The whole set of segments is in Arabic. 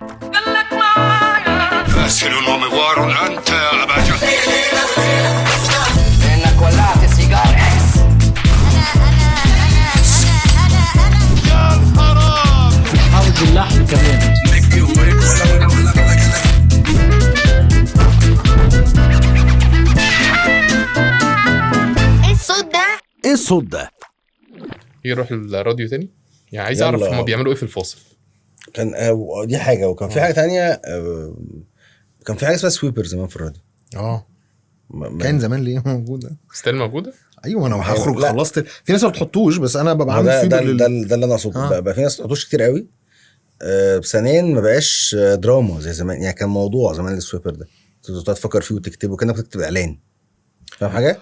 قالك معايا فاسل ومغوار أنت يا أبا جهل. لأنك ولعت سيجار إكس. يا الحرام. حافظ اللحن كمان. ايه الصوت ده؟ يروح الراديو تاني. يعني عايز يلا. اعرف هما بيعملوا ايه في الفاصل. كان دي حاجه، وكان في حاجه تانية. كان في حاجه اسمها سويبر زمان في الراديو. كان زمان ليه موجوده؟ ستيل موجوده. ايوه انا هخرج لا. خلصت. في ناس ما بتحطوش بس انا ببقى عامل ده سويبر ده اللي انا اقصده. بقى في ناس ما بتحطوش كتير قوي. ثانيا ما بقاش دراما زي زمان. يعني كان موضوع زمان السويبر ده تقعد تفكر فيه وتكتبه كأنك بتكتب اعلان. فاهم حاجه؟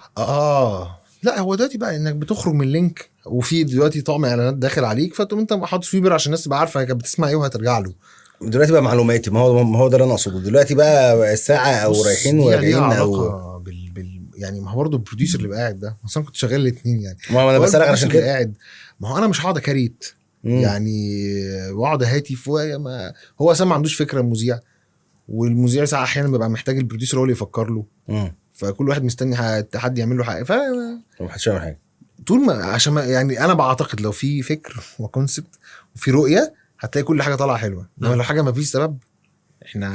لا هو دلوقتي بقى انك بتخرج من لينك وفي دلوقتي طقم اعلانات داخل عليك فتقوم انت حاطط سويبر عشان الناس تبقى عارفه هي كانت بتسمع ايه وهترجع له. دلوقتي بقى معلوماتي. ما هو ده اللي انا اقصده. دلوقتي بقى الساعه او رايحين دي وراجعين ليها او علاقة يعني ما هو برضه البروديوسر اللي قاعد ده اصلا كنت شغال الاثنين يعني. ما انا هو بسالك البروديوسر عشان اللي كده. قاعد. ما هو انا مش هقعد اكريت يعني واقعد هاتف ما هو اصلا ما عندوش فكره المذيع والمذيع ساعه احيانا بيبقى محتاج البروديوسر هو اللي يفكر له. فكل واحد مستني حد يعمل له حاجه ما حدش يعمل حاجه طول ما عشان ما يعني انا بعتقد لو في فكر وكونسبت وفي رؤيه هتلاقي كل حاجه طالعه حلوه. انما لو حاجه ما فيش سبب احنا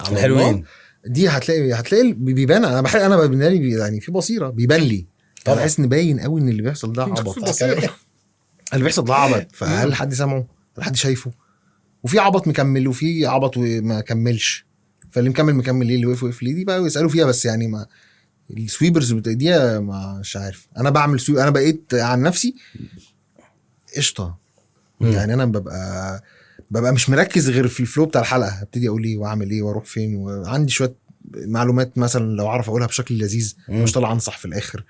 على حلوين دي هتلاقي بيبان. انا بالنسبه يعني في بصيره بيبان لي. طبعا بحس ان باين قوي ان اللي بيحصل ده عبط. اللي بيحصل ده عبط. فهل حد سامعه؟ هل حد شايفه؟ وفي عبط مكمل وفي عبط وما كملش. فاللي مكمل ليه اللي وقف ليه دي بقى يسالوا فيها. بس يعني ما السويبرز دي مش عارف. انا بعمل انا بقيت عن نفسي قشطه. يعني انا ببقى مش مركز غير في الفلو بتاع الحلقه. هبتدي اقول ايه واعمل ايه واروح فين وعندي شويه معلومات مثلا لو اعرف اقولها بشكل لذيذ مش طالع انصح في الاخر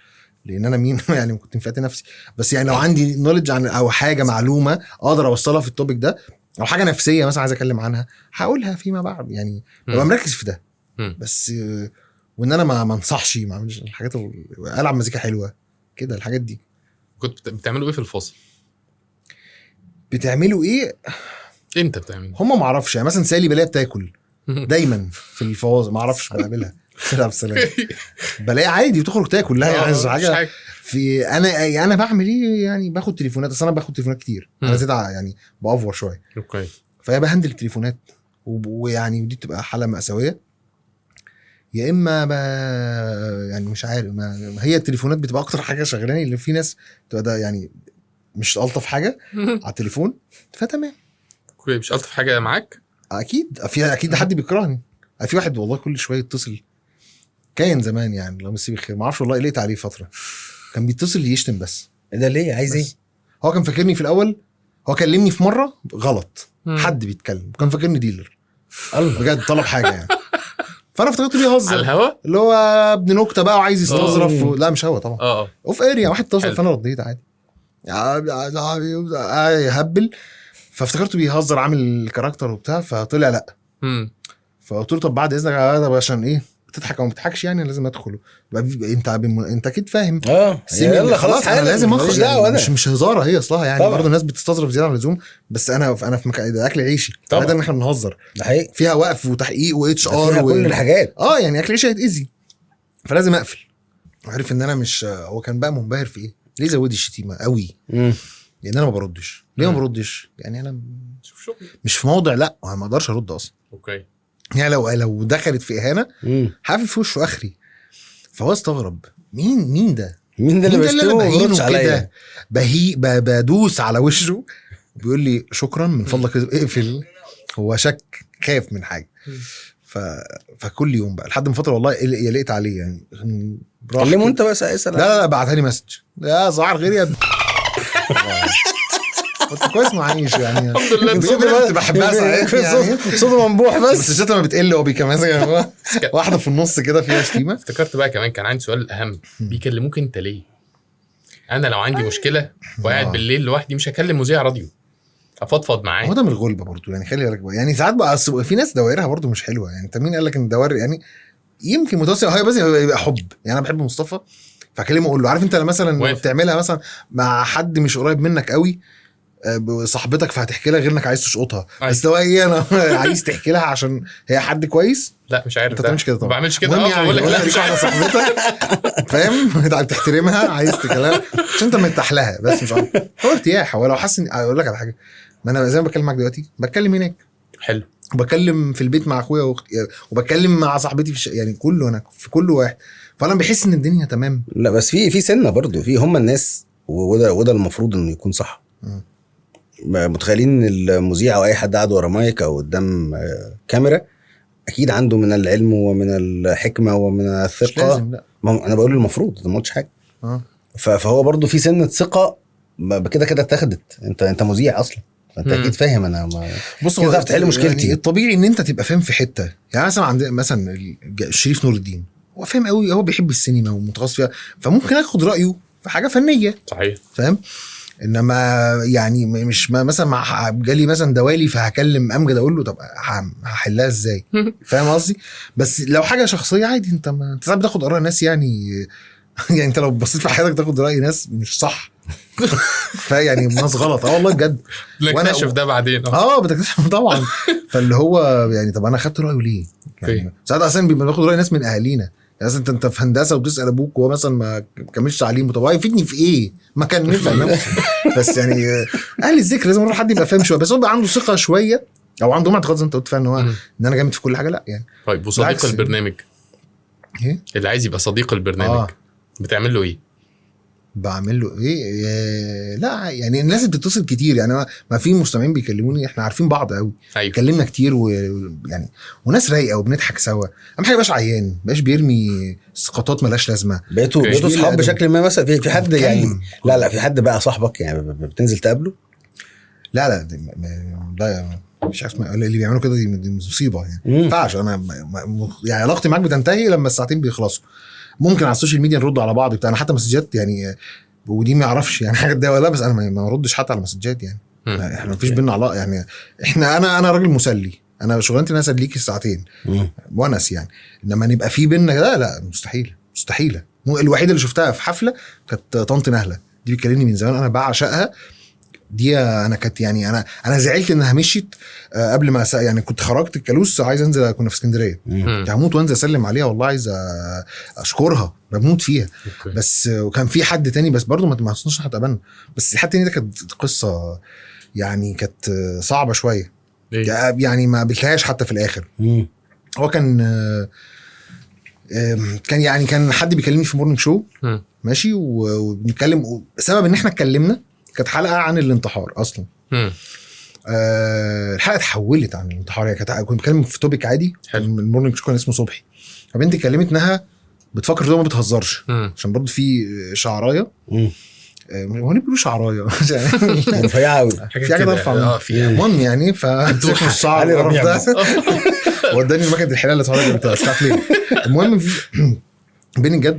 لان انا مين يعني كنت مفاتي نفسي. بس يعني لو عندي نوليدج عن او حاجه معلومه اقدر اوصلها في التوبيك ده او حاجه نفسيه مثلا عايز اتكلم عنها هقولها فيما بعد. يعني ببقى مركز في ده. بس وان انا ما انصحش ما اعملش الحاجات العب مزيكا حلوه كده. الحاجات دي كنت بتعملوا ايه في الفاصل؟ بتعملوا ايه؟ انت بتعمل هم ما اعرفش. يعني مثلا سالي بلاقي بتاكل دايما في الفواز ما اعرفش بعملها سلام السلام بلاقي عادي بتخرج تاكل. لا يعني حاجه في انا بعمل ايه يعني باخد تليفونات. اصل انا باخد تليفونات كتير. انا زيد يعني بافور شويه. اوكي. فهي بهندل التليفونات ويعني دي بتبقى حاله مأساويه. يا اما يعني مش عارف ما هي التليفونات بتبقى اكتر حاجه شغلاني. اللي في ناس تبقى ده يعني مش الطف حاجه على التليفون فتمام. اوكي. مش الطف حاجه معاك اكيد حد بيكرهني. في واحد والله كل شويه يتصل. كان زمان يعني الله يمسيه بالخير ما اعرفش والله ليه عليه فتره كان بيتصل يشتم بس. ده ليه عايز ايه؟ هو كان فاكرني في الاول. هو كلمني في مره غلط حد بيتكلم كان فاكرني ديلر بجد طلب حاجه يعني. فانا افتكرت بيهزر على الهوا اللي هو ابن نكته بقى وعايز يستظرف لا مش هوا طبعا اوف اريا واحد اتصل فانا رديت عادي يهبل. فافتكرته بيهزر عامل كاركتر وبتاع فطلع لا. فقلت له طب بعد اذنك عشان ايه بتضحك او ما بتضحكش يعني لازم ادخل. انت اكيد فاهم. يلا خلاص انا لازم اخرج يعني مش هزاره هي اصلها يعني. برضه الناس بتستظرف زياده عن اللزوم. بس انا في مكان اكل عيشي هذا ان احنا بنهزر فيها وقف وتحقيق واتش ار كل الحاجات يعني اكل عيشي هيتاذي فلازم اقفل. عارف ان انا مش هو كان بقى منبهر في ايه ليه زودي الشتيمه قوي لان انا ما بردش. ليه ما بردش يعني انا مش في موضع لا ما اقدرش ارد اصلا. اوكي. يعني لو دخلت في اهانه حافل في وشه اخري. فهو استغرب مين ده اللي بيشتمه عليا بدوس على وشه بيقول لي شكرا من فضلك اقفل. هو شك خاف من حاجه. فكل يوم بقى لحد من فتره والله قلقت عليه يعني. كلمه انت بس اسال. لا بعتها لي مسج يا ظاهر غير يا كنت كويس معيش يعني. الحمد لله. كنت بحبها ساعات يعني صوته منبوح بس الشتيمه ما بتقل. هو بيكمل واحده في النص كده فيها شتيمه. افتكرت بقى كمان كان عندي سؤال اهم. بيكلموك انت ليه؟ انا لو عندي مشكله وقاعد بالليل لوحدي مش هكلم مذيع راديو افضفض معاه. هو ده من الغلبه برضو يعني. خلي بالك يعني ساعات بقى في ناس دوائرها برضو مش حلوه يعني. انت مين قال لك ان الدوائر يعني يمكن متوسط هي بس يبقى حب يعني. انا بحب مصطفى فكلمه اقول له عارف انت مثلا بتعملها مثلا مع حد مش قريب منك قوي صاحبتك فهتحكي لها غير انك عايز تشقطها. أيوة. بس لو هي انا عايز تحكي لها عشان هي حد كويس، لا مش عارف انت ده. بتعملش كده ما طبعا. بعملش كده. المهم يعني بقول لك لا ليك مش واحده عارف. صاحبتك فاهم انت بتحترمها عايز تكلمها عشان انت مرتاح لها، بس مش عارف هو ارتياح. هو لو حاسس اقول لك على حاجه، ما انا زي ما بتكلم معاك دلوقتي بتكلم هناك، حلو. وبكلم في البيت مع اخويا واختي، وبكلم مع صاحبتي في يعني كله هناك في كل واحد، فانا بحس ان الدنيا تمام. لا بس في سنه برضو في هم الناس، وده المفروض انه يكون صح. متخيلين ان المذيع او اي حد قاعد ورا مايك او قدام كاميرا اكيد عنده من العلم ومن الحكمه ومن الثقه. مش لازم، لا. انا بقول المفروض، ما قلتش حاجه. فهو برضو في سنه ثقه كده اتاخدت. انت مذيع اصلا، فانت اكيد فاهم. انا ما بص كده تعرف تحل مشكلتي. يعني الطبيعي ان انت تبقى فاهم في حته. يعني مثلا عندنا مثلا الشريف نور الدين، هو فاهم قوي، هو بيحب السينما ومتخصص فيها، فممكن اخد رايه في حاجه فنيه. صحيح. فاهم. انما يعني مش مثلا مع جالي مثلا دوالي فهكلم امجد اقول له طب هحلها ازاي. فاهم قصدي. بس لو حاجه شخصيه عادي، انت ساعات بتاخد اراء ناس يعني يعني انت لو بصيت في حياتك تاخد راي ناس مش صح. فيعني ناس غلط. والله بجد. نكتشف ده بعدين. بتكتشف طبعا. فاللي هو يعني طب انا خدت رايه ليه؟ يعني ساعات اصلا بناخد راي ناس من اهالينا. يعني انت في هندسه وبتسال ابوك وهو مثلا ما كملش تعليمه، طب هيفيدني في ايه؟ ما كان نفع نفسه. بس يعني اهل الذكر لازم حد يبقى فاهم شويه، بس هو بقى عنده ثقه شويه او عنده معتقد زي انت قلت فعلا ان هو ان انا جامد في كل حاجه. لا يعني. طيب وصديق البرنامج ايه اللي عايز يبقى صديق البرنامج بتعمل له ايه؟ بعمل له ايه؟ لا يعني الناس اللي بتتصل كتير، يعني ما في مستمعين بيكلموني، احنا عارفين بعض قوي. أيوة. كلمنا كتير ويعني وناس رايقه وبنضحك سوا. اهم حاجه باش عيان باش بيرمي اسقاطات ملهاش لازمه. بقيتوا صحاب بشكل ما. مثلا في حد يعني لا في حد بقى صاحبك يعني بتنزل تقابله؟ لا مش عارف اللي بيعملوا كده دي مصيبه يعني. ما ينفعش. انا يعني علاقتي معاك بتنتهي لما الساعتين بيخلصوا. ممكن على السوشيال ميديا نرد على بعض بتاع، انا حتى مسجات يعني ودي ما يعرفش يعني حاجه ده ولا، بس انا ما ردش حتى على مسجات يعني. احنا ما فيش بينا علاقه يعني. انا راجل مسلي، انا شغلانتي ان انا اسليك الساعتين ونس يعني. انما نبقى في بينا لا مستحيله. الوحيده اللي شفتها في حفله كانت طنط نهله، دي بتكلمني من زمان، انا بعشقها دي. انا كانت يعني انا زعلت انها مشيت قبل ما يعني كنت خرجت الكالوس عايز انزل، كنا في اسكندريه هموت وانزل اسلم عليها والله، عايز اشكرها بموت فيها. بس وكان في حد تاني بس برضو ما حصلناش حتى قبلنا. بس الحد تاني ده كانت قصه يعني كانت صعبه شويه يعني ما بتلاقيهاش حتى في الاخر. هو كان حد بيكلمني في مورنينج شو ماشي وبنتكلم سبب ان احنا اتكلمنا كانت حلقه عن الانتحار اصلا. الحلقه اتحولت عن الانتحار. كنت بتكلم في توبيك عادي. المورنينج شو كان اسمه صبحي، فبنتي كلمت انها بتفكر ده ما بتهزرش عشان برضو في شعرايه. هو بيقولوا شعرايه رفيعه قوي في حاجه ارفع المهم يعني فشوف الشعر ده وداني المكنه الحلاله اللي اتفرجت بتاع ليه. المهم بين الجد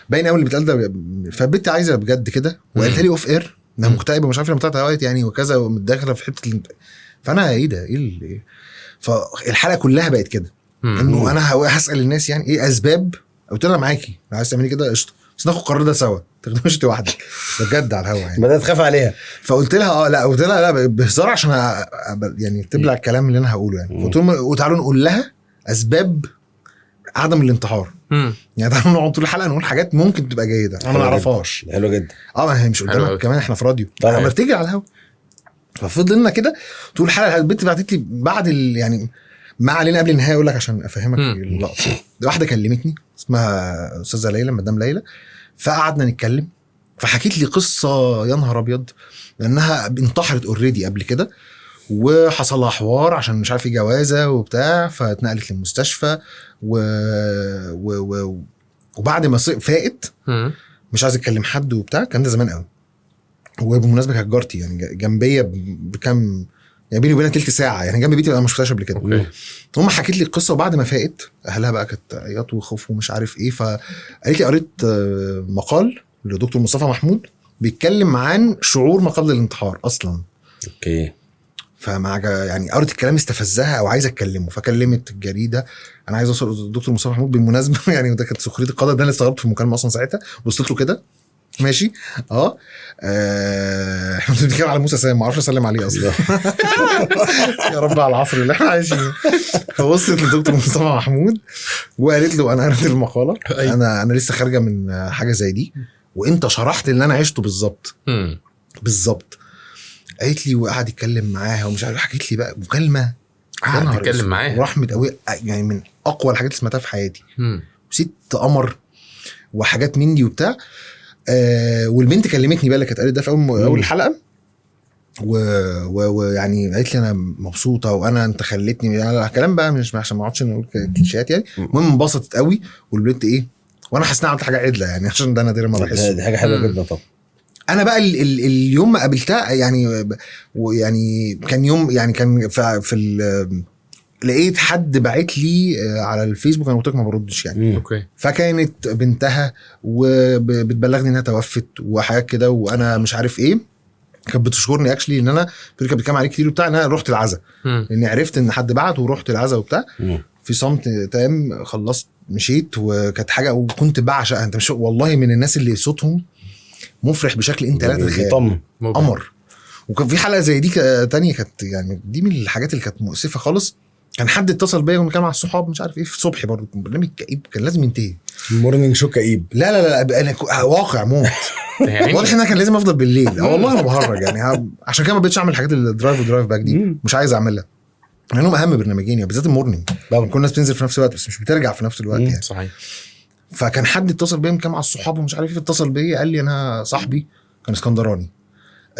باين قوي اللي بتقال ده. فبنتي عايزه بجد كده وقالت لي اوف اير انها مكتئبه مش عارفه لما بتاعتها وقت يعني وكذا ومتداخله في حته فانا ايه ده ايه فالحلقه كلها بقت كده انه انا هسال الناس يعني ايه اسباب. قلت لها معاكي عايز تعملي كده قشطه بس ناخد القرار ده سوا، تاخدوش انت وحدك بجد على الهوا يعني. بدات تخاف عليها. فقلت لها لا قلت لها لا بهزار عشان يعني تبلع الكلام اللي انا هقوله يعني. قلت لهم وتعالوا نقول لها اسباب عدم الانتحار. يعني تعالوا نقعد طول الحلقه نقول حاجات ممكن تبقى جيده انا ما اعرفهاش. حلو جدا. ما هي مش قدامك كمان، احنا في راديو انا بتيجي على الهوا. ففضلنا كده طول الحلقه. البنت بعتت لي بعد يعني ما علينا قبل النهايه اقول لك عشان افهمك اللقطه. واحده كلمتني اسمها استاذه ليلى مدام ليلى، فقعدنا نتكلم فحكيت لي قصه يا نهار ابيض لانها انتحرت اوريدي قبل كده وحصل لها حوار عشان مش عارف جوازه وبتاع فاتنقلت للمستشفى وبعد ما فاقت مش عايز اتكلم حد وبتاع. كان ده زمان قوي. وبالمناسبه كانت جارتي يعني جنبيه بكام يعني بيني وبينها تلت ساعه يعني جنب بيتي. انا ما شفتهاش قبل كده. هم حكيت لي القصه وبعد ما فاقت اهلها بقى كانت عياط وخوف ومش عارف ايه. فقالت لي قريت مقال لدكتور مصطفى محمود بيتكلم عن شعور ما قبل الانتحار اصلا. اوكي. فمع يعني قريت الكلام استفزها او عايزه اتكلمه فكلمت الجريده انا عايز اوصل للدكتور مصطفى محمود بالمناسبه يعني. وده كانت سخريه القدر ده اللي استغربت في المكالمه اصلا ساعتها. وصلت له كده ماشي احنا بنتكلم على موسى سام، ما اعرفش اسلم عليه اصلا. يا رب على العصر اللي احنا عايشينه. فوصلت للدكتور مصطفى محمود وقالت له انا قريت المقاله، انا لسه خارجه من حاجه زي دي وانت شرحت اللي انا عشته بالظبط. قالت لي وقعد يتكلم معاها ومش عارف، حكيت لي بقى مكالمه قعد يتكلم معاها رحمه قوي، يعني من اقوى الحاجات اللي سمعتها في حياتي. ست قمر وحاجات من دي وبتاع. والبنت كلمتني بقى اللي كانت قالت ده في اول حلقه، ويعني قالت لي انا مبسوطه وانا انت خلتني يعني كلام بقى مش عشان ما اقعدش نقول كليشيات يعني. المهم انبسطت قوي والبنت ايه، وانا حاسس اني عملت حاجه عدله يعني عشان ده نادر ما بحسه. دي حاجه حلوه جدا طبعا. انا بقى اليوم ما قابلتها يعني كان يوم يعني كان في لقيت حد باعت لي على الفيسبوك، انا قلت لك ما بردش يعني. اوكي. فكانت بنتها وبتبلغني انها توفت وحاجات كده وانا مش عارف ايه. كانت بتشكرني اكشلي ان انا كانت بتكلم عليه كتير وبتاع، ان انا رحت العزاء لاني عرفت ان حد بعت ورحت العزاء وبتاع في صمت تام. خلصت مشيت وكانت حاجه وكنت بعشقها. انت مش والله من الناس اللي صوتهم مفرح بشكل انت لا تتخيل. قمر. وكان في حلقه زي دي تانية كانت يعني دي من الحاجات اللي كانت مؤسفه خالص. كان حد اتصل بيا ونتكلم مع الصحاب مش عارف ايه في صبحي برضه، برنامج كئيب كان لازم ينتهي. مورنينج شو كئيب. لا انا واقع موت. واضح ان انا كان لازم افضل بالليل. والله ما بهرج يعني. عشان كده ما بقتش اعمل الحاجات الدرايف ودرايف باك دي، مش عايز اعملها لانهم اهم برنامجين يعني، بالذات المورنينج. كل الناس بتنزل في نفس الوقت بس مش بترجع في نفس الوقت يعني. صحيح. فكان حد اتصل بيا كان مع الصحاب ومش عارف ايه، اتصل بيا قال لي انا صاحبي كان اسكندراني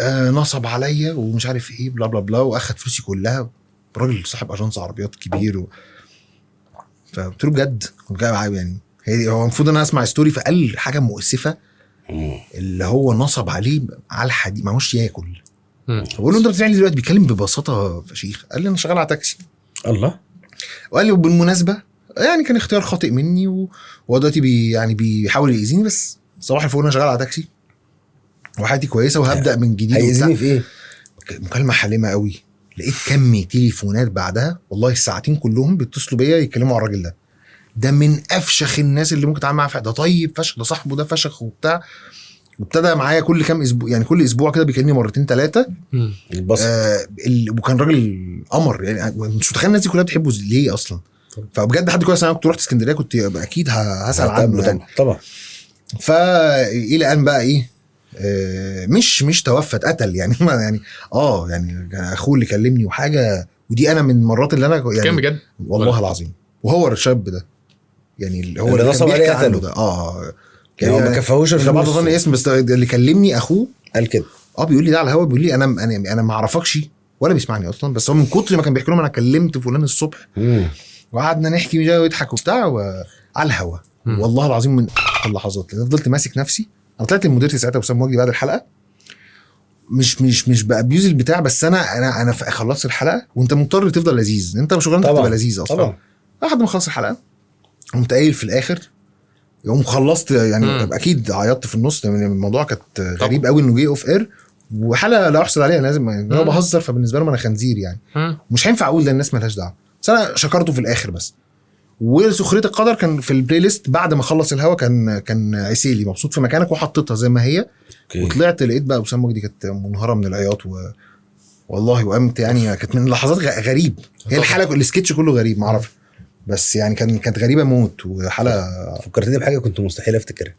نصب عليا ومش عارف ايه بلا بلا بلا واخد فلوسي كلها. راجل صاحب اجنس عربيات كبير فقلت له بجد يعني هو المفروض ان انا اسمع ستوري. فقال حاجه مؤسفه اللي هو نصب عليه على الحديد ما هوش ياكل. فبقول له انت بتعمل دلوقتي؟ بيتكلم ببساطه فشيخ. قال لي انا شغال على تاكسي. الله. وقال لي وبالمناسبه يعني كان اختيار خاطئ مني وهو دلوقتي يعني بيحاول يأذيني، بس صباح الفل انا شغال على تاكسي وحياتي كويسه وهبدا من جديد. هيأذيني في ايه؟ مكالمه حالمه قوي. لقيت كم تليفونات بعدها والله الساعتين كلهم بيتصلوا بيا يتكلموا على الراجل ده من افشخ الناس اللي ممكن تتعامل معاها. ده طيب فشخ، ده صاحبه ده فشخ وبتاع. وابتدى معايا كل كام اسبوع يعني كل اسبوع كده بيكلمني مرتين 3. وكان راجل قمر يعني. مش متخيل الناس دي كلها بتحبه ليه اصلا. فبجد حد كويس. انا كنت رحت اسكندريه كنت اكيد هسال عنه يعني. طبعا. فالى الان بقى ايه مش توفت قتل يعني. يعني يعني اخوه اللي كلمني وحاجه. ودي انا من المرات اللي انا يعني كان بجد والله العظيم. وهو الشاب ده يعني اللي هو اللي نصب عليه قتله ده يعني ما كفاهوش الفلوس. بعض ظن اسم بس اللي كلمني اخوه قال كده. بيقول لي ده على الهوا. بيقول لي انا ما اعرفكش ولا بيسمعني اصلا، بس هو من كتر ما كان بيحكي لهم انا كلمت فلان الصبح وقعدنا نحكي ويضحك وبتاع على الهوا. والله العظيم من اللحظات اللي فضلت ماسك نفسي. انا طلعت المدير ساعتها وسام وجدي بعد الحلقه مش بقى بيوز البتاع، بس انا خلصت الحلقه وانت مضطر تفضل لذيذ. انت شغلانتك تبقى لذيذ اصلا طبعا. لحد ما خلص الحلقه قمت قايل في الاخر يوم خلصت يعني اكيد عيطت في النص لان الموضوع كانت غريب قوي انه جه اوف اير وحلقه لا احسد عليها. لازم انا بهزر فبالنسبه لهم انا خنزير يعني. مش هينفع اقول ده الناس مالهاش دعوه، بس انا شكرته في الاخر بس. وسخريه القدر كان في البلاي ليست بعد ما خلص الهوا كان عسيلي مبسوط في مكانك وحطيتها زي ما هي. وطلعت لقيت بقى وسام وجدي كانت منهاره من العياط والله وقمت يعني. كانت من اللحظات غريب. هي الحلقه السكتش كله غريب ما اعرف، بس يعني كانت غريبه موت. وحلقه فكرتني بحاجه كنت مستحيل افتكرها.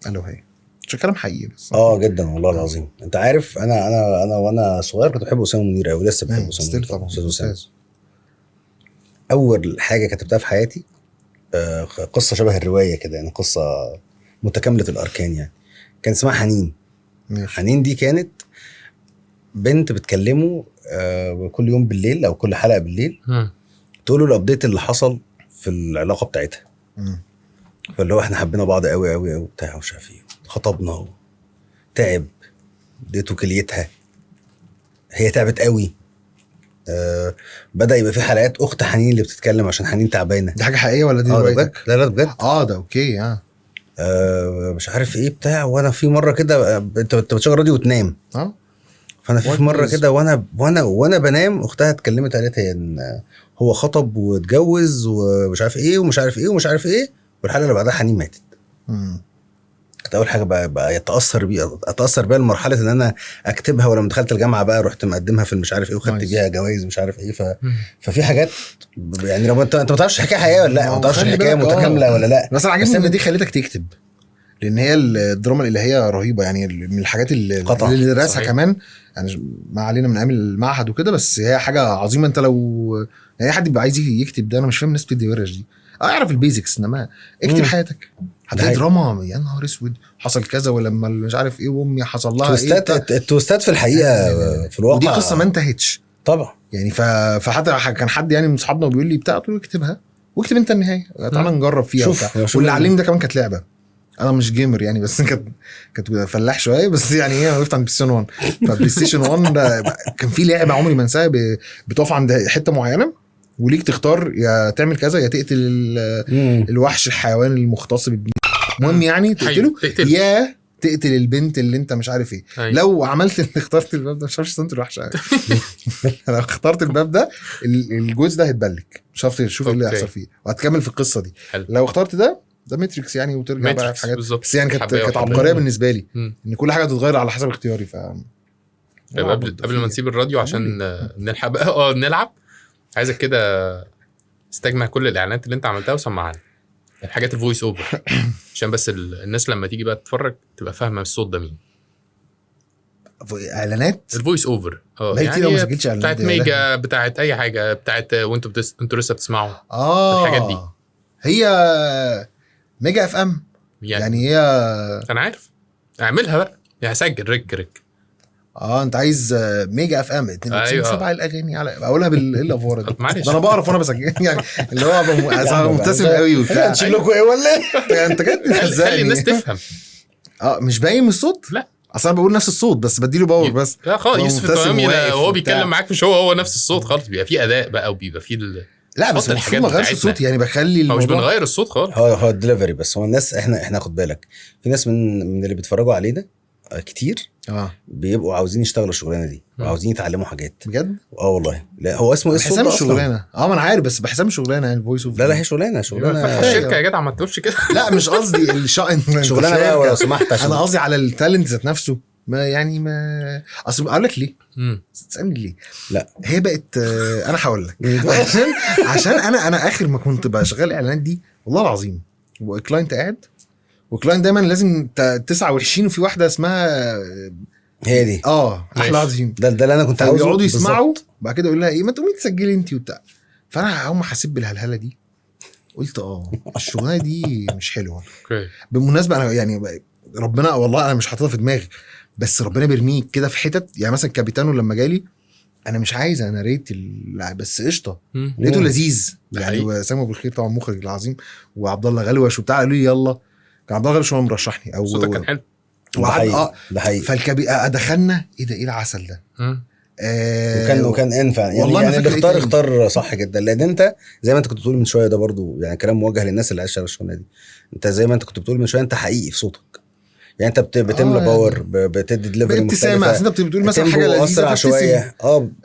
قالوا هي مش كلام حقيقي بس جدا والله العظيم. انت عارف انا وانا صغير كنت بحب اسامه منير قوي. لسه بحب اسامه منير طبعا. اول حاجه كتبتها في حياتي قصه شبه الروايه كده يعني، قصه متكامله الاركان يعني. كان اسمها حنين. حنين دي كانت بنت بتكلمه كل يوم بالليل او كل حلقه بالليل تقول له الابديت اللي حصل في العلاقه بتاعتها. فاللي هو احنا حبينا بعض قوي قوي قوي بتاع ومش عارف ايه، خطبنا تعب اديته كليتها، هي تعبت قوي. بدأ يبقى في حلقات اخت حنين اللي بتتكلم عشان حنين تعبانه. دي حاجه حقيقيه ولا دي روايتك؟ لا بجد. ده اوكي. مش عارف ايه بتاع. وانا في مره كده انت بتشغل راديو وتنام. فانا في مره كده وانا بنام اختها اتكلمت قالت هي ان هو خطب واتجوز ومش عارف ايه ومش عارف ايه ومش عارف ايه، والحلقه اللي بعدها حنين ماتت. كنت اول حاجه بقى اتاثر بيها لمرحله ان انا اكتبها، ولما دخلت الجامعه بقى رحت مقدمها في مش عارف ايه وخدت بيها جوائز مش عارف ايه. ففي حاجات يعني لو انت ما تعرفش حكايه حقيقيه ولا لا، ما تعرفش حكايه متكامله ولا لا. بس عاجبني ان دي خلتك تكتب، لان هي الدراما الالهيه رهيبه يعني، من الحاجات اللي درسها كمان يعني، ما علينا من ايام المعهد وكده، بس هي حاجه عظيمه. انت لو اي حد بيبقى عايز يكتب ده، انا مش فاهم الناس بتدي ورش دي، اعرف البيزكس، انما اكتب حياتك هتلاقي دراما يا نهار اسود، حصل كذا ولما مش عارف ايه وامي حصل لها التوستات في الحقيقه في الواقع، ودي قصه ما انتهتش طبعا يعني. فحتى كان حد يعني من اصحابنا بيقول لي بتاع، قلت له اكتبها واكتب انت النهايه، تعالى نجرب فيها. شوف واللي علمني ده كمان كانت لعبه، انا مش جيمر يعني، بس كانت فلاح شويه، بس يعني ايه، وقفت عند بلاي ستيشن 1. فبلاي ستيشن 1 كان في لعبه عمري ما انساها، بتقف عند حته معينه وليك تختار يا تعمل كذا يا تقتل الوحش الحيوان المختص المهم يعني تقتله، يا تقتل البنت اللي انت مش عارف ايه. لو عملت اللي اخترت الباب ده، مش عارف استنت الوحش لو اخترت الباب ده الجزء ده هيتبلك، مش عارف تشوف ايه اللي هيحصل فيه وهتكمل في القصه دي. لو اخترت ده ماتريكس يعني، وترجع بقى في حاجات بالزبط. بس يعني كانت عبقريه بالنسبه لي ان كل حاجه تتغير على حسب اختياري. قبل ما نسيب الراديو عشان نلحق بقى نلعب، عايزك كده استجمع كل الاعلانات اللي انت عملتها وسمعها الحاجات الفويس اوفر، عشان بس الناس لما تيجي بقى تتفرج تبقى فاهمه الصوت ده مين. اعلانات الفويس اوفر يعني بتاعت ميجا، بتاعت اي حاجه، بتاعت وانتوا لسه بتسمعوا الحاجات دي. هي ميجا اف ام يعني هي انا عارف اعملها بقى يعني، سجل رك انت عايز ميجا اف ام 297 الاغاني على اقولها بالافوره دي. معلش انا بعرف وانا بسجل يعني، اللي هو مبتسم قوي وبتاع. نشيل لكم ايه ولا انت كده خلي الناس تفهم. مش باين من الصوت، لا اصلا بقول نفس الصوت بس بديله باور بس. لا خالص، يوسف التوامي وهو بيتكلم معاك مش هو نفس الصوت خالص، بيبقى فيه اداء بقى وبيبقى فيه لا بس المفروض ما غيرش الصوت يعني، بخلي مش بنغير الصوت خالص، هو الدليفري بس. هو الناس احنا خد بالك، في ناس من اللي بيتفرجوا علينا كتير بيبقوا عاوزين يشتغلوا الشغلانه دي وعاوزين يتعلموا حاجات بجد. والله لا هو اسمه ايه الصوت ده الشغلانه. ما انا عارف، بس بحسام الشغلانه يعني الفويس اوف. لا هي شغلانه الشركه يا جدع، ما تقولش كده. لا مش قصدي شغلانه بقى ولو سمحت، انا قصدي على التالنت ذات نفسه. ما يعني ما اصل اقول لك ليه تسالني ليه؟ لا هي بقت انا هقول لك عشان انا اخر ما كنت بشغل اعلانات دي والله العظيم، وكلاينت قاعد، وكلاينت دايما لازم 29 وفي واحده اسمها هي دي احلى عظيم ده اللي انا كنت عاوزه. يقعدوا يسمعوا بعد كده يقول لها ايه، ما تقومي تسجلي انت وبتاع. فانا هم حسيت بالهلهله دي، قلت الشغلانه دي مش حلوه. بالمناسبه انا يعني ربنا والله انا مش حاططها في دماغي، بس ربنا بيرميك كده في حتت يعني. مثلا كابيتانو لما جالي انا مش عايز انا ريت بس قشطه، لقيته لذيذ يعني. وسامو بالخير طبعا المخرج العظيم، وعبد الله غلوش وبتاع، قالوا لي يلا. كان عبد الله غلوش هو مرشحني او صوتك كان حلو ده حقيقي. دخلنا ايه العسل ده. وكان انفع يعني. والله يعني اختار صح جدا، لان انت زي ما انت كنت بتقول من شويه، ده برضو يعني كلام موجه للناس اللي عايشه الشغلانه دي. انت زي ما انت كنت بتقول من شويه، انت حقيقي في صوتك يعني، انت بتملى باور، بتدي دليفري مختلفه. انت بتقول مثلا حاجه لذيذه شويه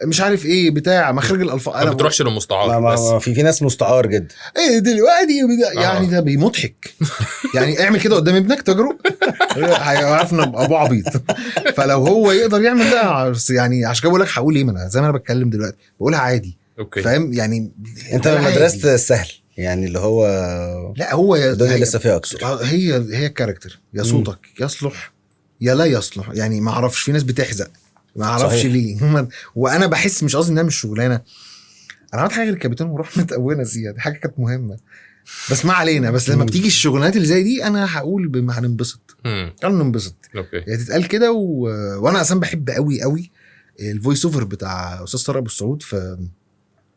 مش عارف ايه بتاع مخرج الالفاظ، ما بتروحش للمستعار. بس في ناس مستعار جدا ايه دلوقتي يعني ده بيمضحك يعني. اعمل كده قدام ابنك تجرؤ هيعرف ان ابو عبيط. فلو هو يقدر يعمل ده يعني، عشان كده بقول لك هقول ايه، ما انا زي ما انا بتكلم دلوقتي بقولها عادي. فاهم يعني. انت مدرسه السهل يعني، اللي هو لا هو الدنيا لسه فيها اكثر. هي الكاركتر، يا صوتك يصلح يا لا يصلح يعني. ما اعرفش، في ناس بتحزق ما اعرفش ليه. وانا بحس مش قصدي انها مش شغلانه. انا عملت حاجه غير الكابتن وروح متقونه زياده، حاجه كانت مهمه بس ما علينا. بس لما بتيجي الشغلانات اللي زي دي انا هقول بما هننبسط، قالوا ننبسط يعني تتقال كده. وانا اصلا بحب قوي الفويس اوفر بتاع استاذ طارق ابو السعود في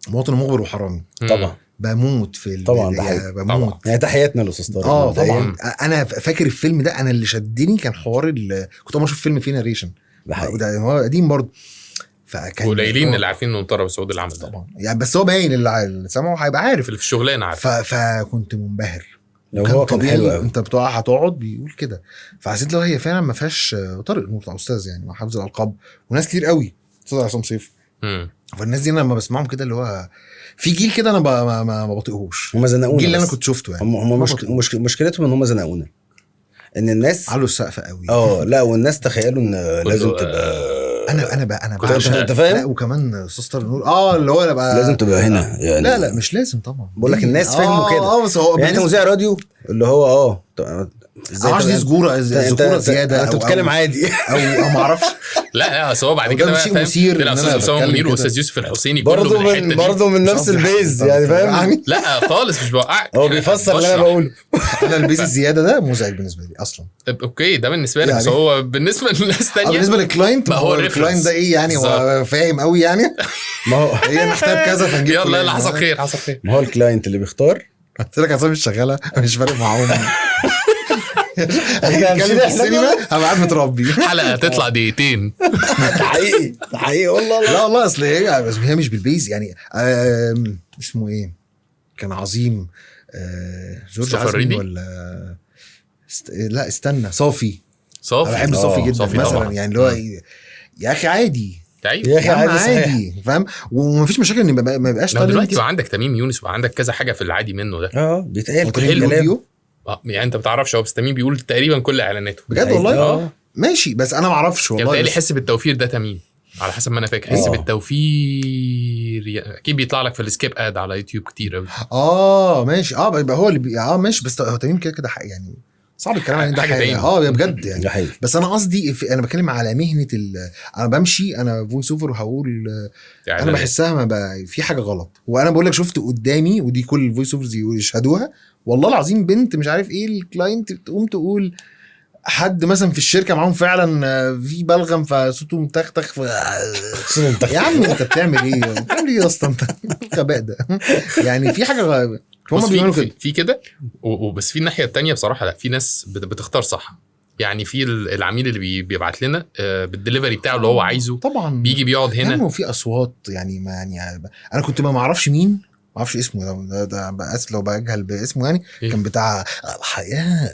مواطن مغبر وحرامي. طبعا بموت في طبعا ده بموت يعني. تحياتنا للاستاذ طارق. طبعا انا فاكر الفيلم ده، انا اللي شدني كان حوار كنت اول ما اشوف فيلم فيه ناريشن، ده هو قديم برضه. فكان قليلين اللي عارفين انه طارق ابو السعود اللي عمل ده طبعا يعني، بس هو باين اللي سمعه هيبقى عارف اللي في الشغلانه عارف. فكنت منبهر. لو هو كان حلو قوي، انت هتقعد بيقول كده. فحسيت لو هي فعلا ما فيهاش طارق المرتضى استاذ يعني، مع حافظ الالقاب وناس كتير قوي، استاذ عصام سيف. فالناس دي انا لما بسمعهم كده، اللي هو في جيل كده انا ما بطيقهوش. هم زنقونا، الجيل اللي انا كنت شفته يعني. هم مشكلتهم ان هم زنقونا. ان الناس علوا السقف قوي. لا والناس تخيلوا ان لازم تبقى انا بقى انت فاهم. لا وكمان سوستر نور اللي هو انا بقى لازم تبقى هنا يعني. لا مش لازم طبعا. بقول لك الناس فهموا كده. بس هو يعني انت مذيع راديو اللي هو ازاي دي زجوره زياده انت بتتكلم عادي او ما اعرفش. لا اصل هو بعد ده كده بقى شيء فاهم مثير لا إن استاذ أنا اسامه بتكلم منير كده. واستاذ يوسف الحسيني كله من الحته دي. برضه من نفس البيز يعني فاهم. لا خالص مش بوقعك. هو بيفسر اللي انا بقوله. انا البيز الزياده ده مزعج بالنسبه لي اصلا. اوكي ده بالنسبه لك يعني. بس هو بالنسبه للناس تانية بالنسبه للكلاينت ما هو الكلاينت ده ايه يعني بالظبط. هو فاهم قوي يعني. ما هو هي محتاج كذا فنجيب يلا يلا حصل خير حصل خير. ما هو الكلاينت اللي بيختار. قلت لك عصام مش شغاله مش فارق معاهم. احنا هنتكلم في السينما هبقى قاعد متربي. حلقه تطلع دقيقتين. حقيقي والله. لا والله اصل هي مش بالبيز يعني. اسمه ايه كان عظيم جورج عزمي ولا لا استنى صافي. انا بحب صافي جدا صافي مثلا طبعا. يعني اللي هو يا اخي عادي يا اخي عادي فاهم ومفيش مشاكل ان ما يبقاش دلوقتي بقى عندك تميم يونس وبقى عندك كذا حاجه في العادي منه ده. بيتقال كل حلو الكلام. فيديو يعني انت ما بتعرفش هو بس تميم بيقول تقريبا كل اعلاناته بجد والله. اه ماشي بس انا ما اعرفش يعني والله. بتقالي حس بالتوفير ده تميم على حسب ما انا فاكر. حس بالتوفير اكيد بيطلع لك في السكيب اد على يوتيوب كتير قوي. ماشي يبقى هو اللي ماشي بس هو تميم كده يعني صعب الكلام عن ده حاجه بجد يعني. ده حقيقي. بس انا قصدي انا بتكلم على مهنه انا بمشي انا فويس اوفر وهقول يعني انا بحسها ما بقى في حاجه غلط. وانا بقول لك شفت قدامي ودي كل الفويس اوفرز يشهدوها والله العظيم بنت مش عارف ايه الكلاينت تقوم تقول حد مثلا في الشركه معاهم فعلا في بلغم فصوته متختخ يا عم انت بتعمل ايه اصلا انت الغباء ده يعني في حاجه غايبه. هم بيعملوا كده في كده وبس. في الناحيه التانية بصراحه لا في ناس بتختار صح. يعني في العميل اللي بيبعت لنا بالدليفري بتاعه اللي هو عايزه طبعا بيجي بيقعد هنا يعني. وفي اصوات يعني ما يعني انا كنت ما اعرفش مين ما اعرفش اسمه ده بس لو بجهل باسمه يعني إيه؟ كان بتاع الحياه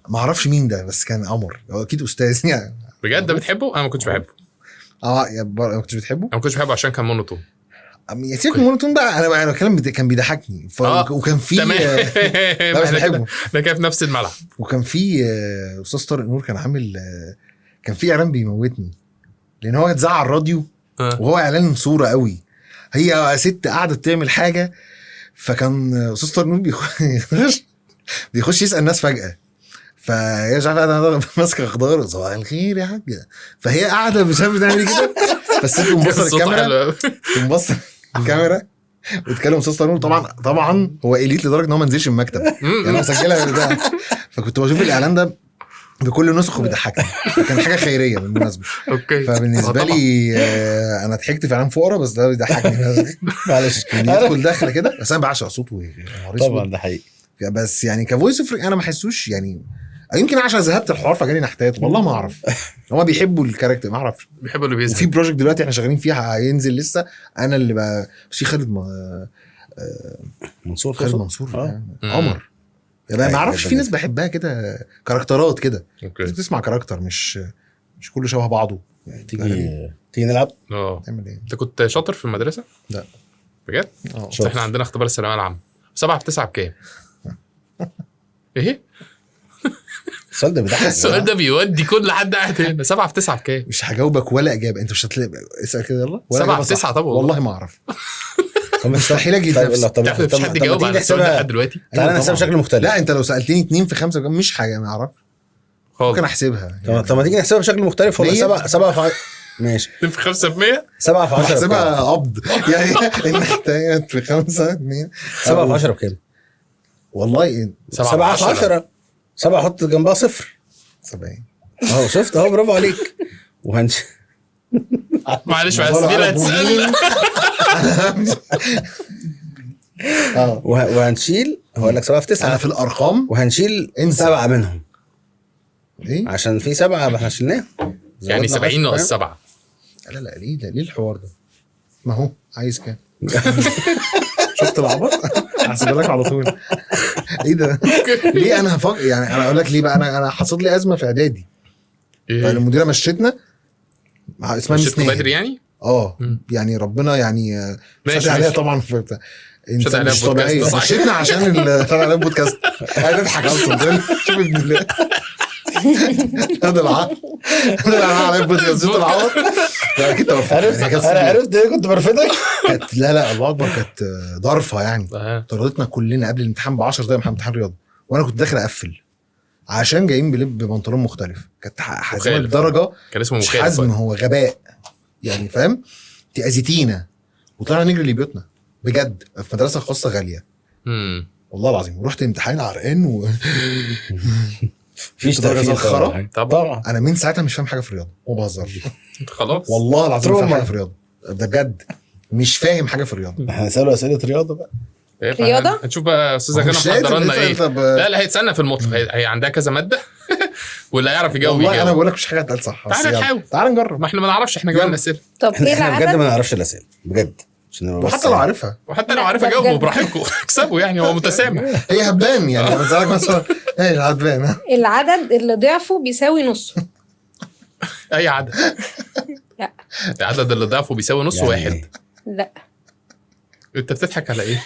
ما اعرفش مين ده بس كان قمر هو اكيد استاذ يعني. بجد ده بتحبه؟ انا ما كنتش بحبه. ما كنتش بتحبه؟ انا ما كنتش بحبه عشان كان مونوتون. يا سيبك من مونوتون بقى. انا بتكلم كان بيضحكني وكان في لا بس بحبه ده كان في نفس الملعب. وكان في استاذ طارق نور كان عامل كان في اعلان بيموتني لان هو اتذاع على الراديو وهو اعلان صوره قوي. هي ست قاعده تعمل حاجه فكان استاذ طارق نور بيخش يسال الناس فجاه فهي مش عارفه انا ماسكه خضار صباح الخير يا حاجه فهي قاعده مش عارفه تعمل كده بس تبص الكاميرا تبص الكاميرا وتكلم استاذ طارق طبعا هو اليت لدرجه ان هو ما نزلش من المكتب يعني انا مسجلها ده. فكنت بشوف الاعلان ده بكل نسخه بيضحكني. كان حاجه خيريه بالمناسبه. اوكي فبالنسبه لي انا ضحكت في اعلان فقره بس ده بيضحكني معلش. يدخل داخله كده بس انا بعشق صوته طبعا ده حقيقي. بس يعني كفويس اوفر انا ما احسوش يعني يمكن عشان زهقت الحوار فجالي نحتات والله ما اعرف. هما بيحبوا الكاركتر ما اعرفش بيحبوا اللي بيزهق. وفي بروجكت دلوقتي احنا شغالين فيها هينزل لسه انا اللي بس في خالد منصور عمر ما اعرفش في ناس بحبها كده كاركترات كده بتسمع كاركتر مش كله شبه بعضه يعني. تيجي نلعب. تعمل ايه؟ انت كنت شاطر في المدرسه؟ لا بجد؟ احنا عندنا اختبار الثانويه العامه 7 في 9 بكام؟ ايه السؤال ده بيضحك. السؤال ده بيودي كل حد قاعد هنا. 7 في 9 بكام؟ مش هجاوبك ولا اجابه. انت مش هتلاقي اسال كده يلا 7 في 9 طبعا والله ما اعرف. مستحيل اجي طب مفيش حد يجاوب على السؤال ده لحد دلوقتي. تعالى نحسبها بشكل مختلف. لا انت لو سالتني 2 في 5 مش حاجه ما اعرف ممكن احسبها يعني. طب ما تيجي نحسبها بشكل مختلف. والله 7 في ماشي 2 في 5 ب100 7 في 10 احسبها قبض يعني انت في 5 2 7 في 10 بكام؟ والله 7 في 10 7 حط جنبها 0 70 اهو شفت اهو برافو عليك. معلش بس دي اللي هتسأل. وهنشيل هقول لك 7 في 9 انا في الارقام وهنشيل 7 منهم ايه عشان في 7 احنا شلناه يعني 70 ناقص 7. لا ليه الحوار ده؟ ما هو عايز كام؟ شفت العبط؟ هحسب لك على طول. ايه ده؟ ليه انا يعني انا اقول لك ليه بقى. انا حصل لي ازمه في اعدادي. فالمديره مشيتنا اسمها مشيتكم بدري يعني؟ يعني ربنا يعني ماشي عليها طبعا في بتاع انت مش طبيعي. مشيتنا عشان عليها بودكاست. هتضحك اصلا شوف ابن الله. هذا العقل انا عارف بتغزيت العوض. لا اكيد انا عرفت ليه كنت برفضك. كانت لا الله اكبر كانت ضرفه يعني. آه. طردتنا كلنا قبل الامتحان ب 10 دقايق امتحان رياضه، وانا كنت داخل اقفل عشان جايين ببنطلون مختلف. كانت حازمه مخالف. لدرجه كان اسمه مش مخالف. حزم، هو غباء يعني فاهم. انت اذيتينا وطلعنا نجري لبيوتنا بجد في مدرسه خاصه غاليه والله العظيم. ورحت امتحان عرقان و مفيش درجه خرا. طبعا انا من ساعتها مش فاهم حاجه في الرياضه وما بهزرش خلاص والله العظيم مش فاهم تروما. حاجه في الرياضه ده بجد، مش فاهم حاجه في الرياضه. احنا هنساله اسئله رياضه بقى. رياضة؟ هنشوف بقى استاذه مش جنى لازم محضره لنا نسأل. ايه. طب لا هيتسالنا في المطلق. هي عندها كذا ماده واللي هيعرف يجاوب والله انا يجاوب. بقول لك مش حاجه اتقال صح. بس تعال يلا. نحاول. تعال نجرب. ما احنا ما نعرفش، احنا جاوبنا اسئله. طب ايه احنا بجد العدد؟ ما نعرفش الاسئله بجد عشان نبقى بس وحتى لو عارفها وحتى لو لا، عارف ده اجاوبه بجد. براحتكم اكسبوا يعني، هو متسامح. هي هبان يعني. انا بسالك مثلا ايه الهبان ها؟ العدد اللي ضعفه بيساوي نصه. اي عدد. لا. العدد اللي ضعفه بيساوي نص يعني واحد. إيه؟ لا انت بتضحك على ايه؟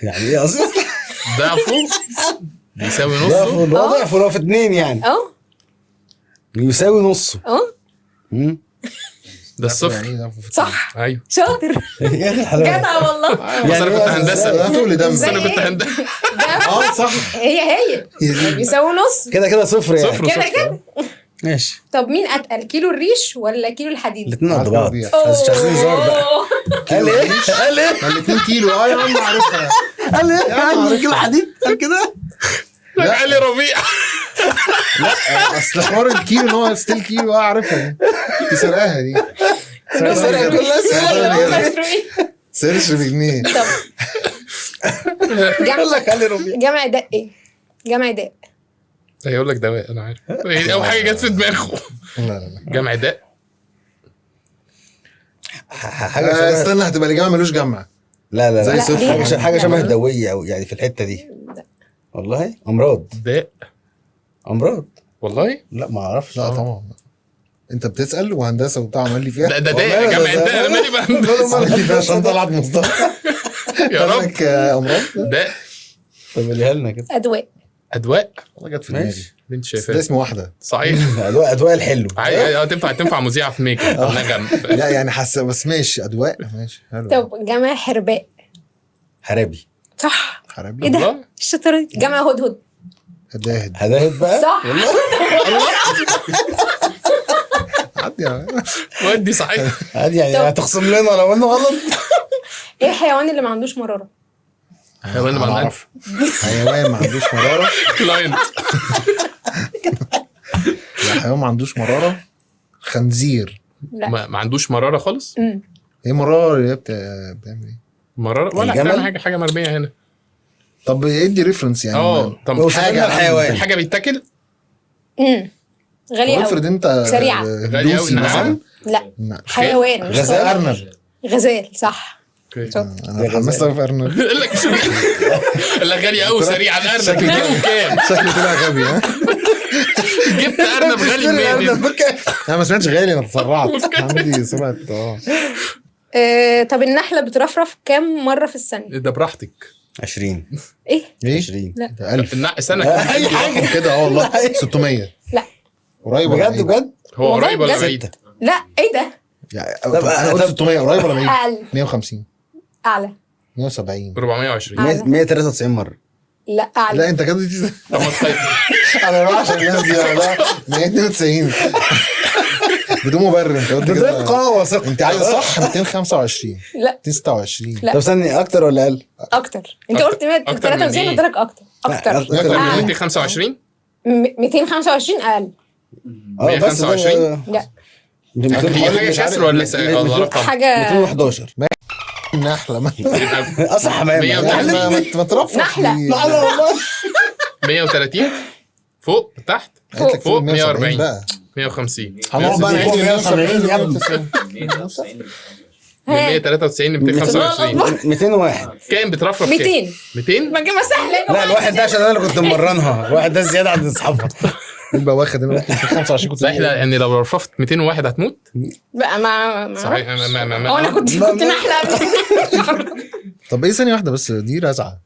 يعني ايه اصلا؟ ضعفه بيساوي ضعفه نصه. اللي هو ضعفه لو في 2 يعني يساوي نصه. مم. ده الصفر. يعني إيه ده؟ صح ايوه شاطر يا اخي الحلاوه. جدع والله. بس انا كنت إيه هندسه. هتقولي ده بس ازاي؟ انا كنت هندسه. اه صح. هي بيساوي نص كده صفر يعني. صفر كده صفر. كده. ماشي طب مين اتقل، كيلو الريش ولا كيلو الحديد؟ الاثنين قد بعض. أوه. مش عايزين هزار بقى. قال ايه؟ قال ايه؟ ال 2 كيلو اه يا عم عارفها. قال ايه؟ قال كيلو حديد قال كده. لا علي ربيع. اصل حوار الكيلو ان هو ستيل كيلو اه عارفها دي. دي سرقاها دي. سرقة كلها سرقة. سيرش بجنيه. طب قال لك قال لي ربيع. جمع داء ايه؟ جمع داء هيقول لك دواء انا عارف. هي اول حاجه جت في دماغه. لا جمع داء. حاجه شبه. استنى هتبقى الإجابة ملوش جمع. لا لا زي لا صفر. حاجه شبه دويه او يعني في الحته دي. والله امراض. داء امراض. والله. لا ما اعرفش. لا طبعا انت بتسأل وهندسة وبتاع عمل لي فيها. ده والله داء جمع ده- داء. انا مالي بقى. عمل لي فيها عشان طلعت مصطفى. يا قال رب. لك امراض. داء. طب قوليها لنا كده. ادواء. ادواء. والله جت في دماغي. ماشي. بنت بس ده شايفاه اسم واحدة. صحيح. ادواء الحلو. تنفع مذيعه في ميك اب نغم. لا يعني حاسة بس ماشي أدواء ماشي حلو. طب جمع حرباء. حرابي. صح. حرابي. ايه ده؟ والله. الشطاره دي. جمع هدهد. هداهد. هداهد بقى. صح. عدي يا ودي صحيح. عادي يعني طب. هتخصم لنا لو انه غلط. ايه الحيوان اللي ما عندوش مراره؟ حيوان اللي ما عندوش عارف. حيوان ما عندوش مرارة. كلاينت. لا حيوان ما عندوش مرارة. خنزير. لا ما عندوش مراره خالص. ايه مرارة اللي هي بتعمل ايه؟ مراره ولا الجمل؟ بتعمل حاجه مرميه هنا. طب ادي ريفرنس يعني. طب وصلنا حاجه الحيوان. حاجه بيتاكل. غالي قوي. افرض انت سريعة. غالي دوسي أوي، مثلا. نعم. لا لا. حيوان مش غزال. طائر. ارنب. غزال صح. اوكي. انا اتحمست قوي في ارنب. قال لك قال لك غالي قوي سريع. الارنب بتجيبه كام؟ شكله طلع غبي ها. جبت ارنب غالي منين؟ انا ما سمعتش غالي انا اتسرعت. عندي سرعه طب النحله بترفرف كام مره في الثانيه؟ ده براحتك. 20. ايه؟ ايه 20. لا 1000 سنه اي حاجه كده اه والله 600 لا قريب ولا بجد بعيد؟ بجد. هو والله قريب ولا بجد. بعيد؟ لا ايه ده؟ يعني طب انا قلت 600 قريب ولا بعيد؟ اقل 150 اعلى 170 420. 193 مره. لا اعلى. لا انت كده طب ما تخيل. انا ما عشان الناس دي لا 192 بدون مبرر انت قلت كده بدقه وثقه. انت عايز صح 225 لا 226 لا. طب ثاني اكتر ولا اقل؟ اكتر. انت أكتر. قلت أكتر من 93 إيه؟ قلت لك اكتر اكتر. أكتر. اكتر من أعلى. 225. 225 اقل. بس ده 125. لا هي حاجه كسر ولا رقم؟ حاجه 211 النحله ما اصح حمام. 130. ما ترفض نحلة. لا لا والله 130 فوق تحت فوق 140 بقى 150 هنقعد بقى نعيد 170 يا ابني. من 193 ل 225 201. كام بترفرف؟ 200. 200 ما كلمه سهله. لا الواحد ده عشان انا اللي كنت مرنها. الواحد ده زياده عن اصحابها. يبقى واخد انا 25 كنت صحيح. لا يعني لو رفرفت 201 هتموت. بقى ما صحيح. هو انا كنت نحله قبل كده. طب ايه ثانيه واحده بس دي رزعه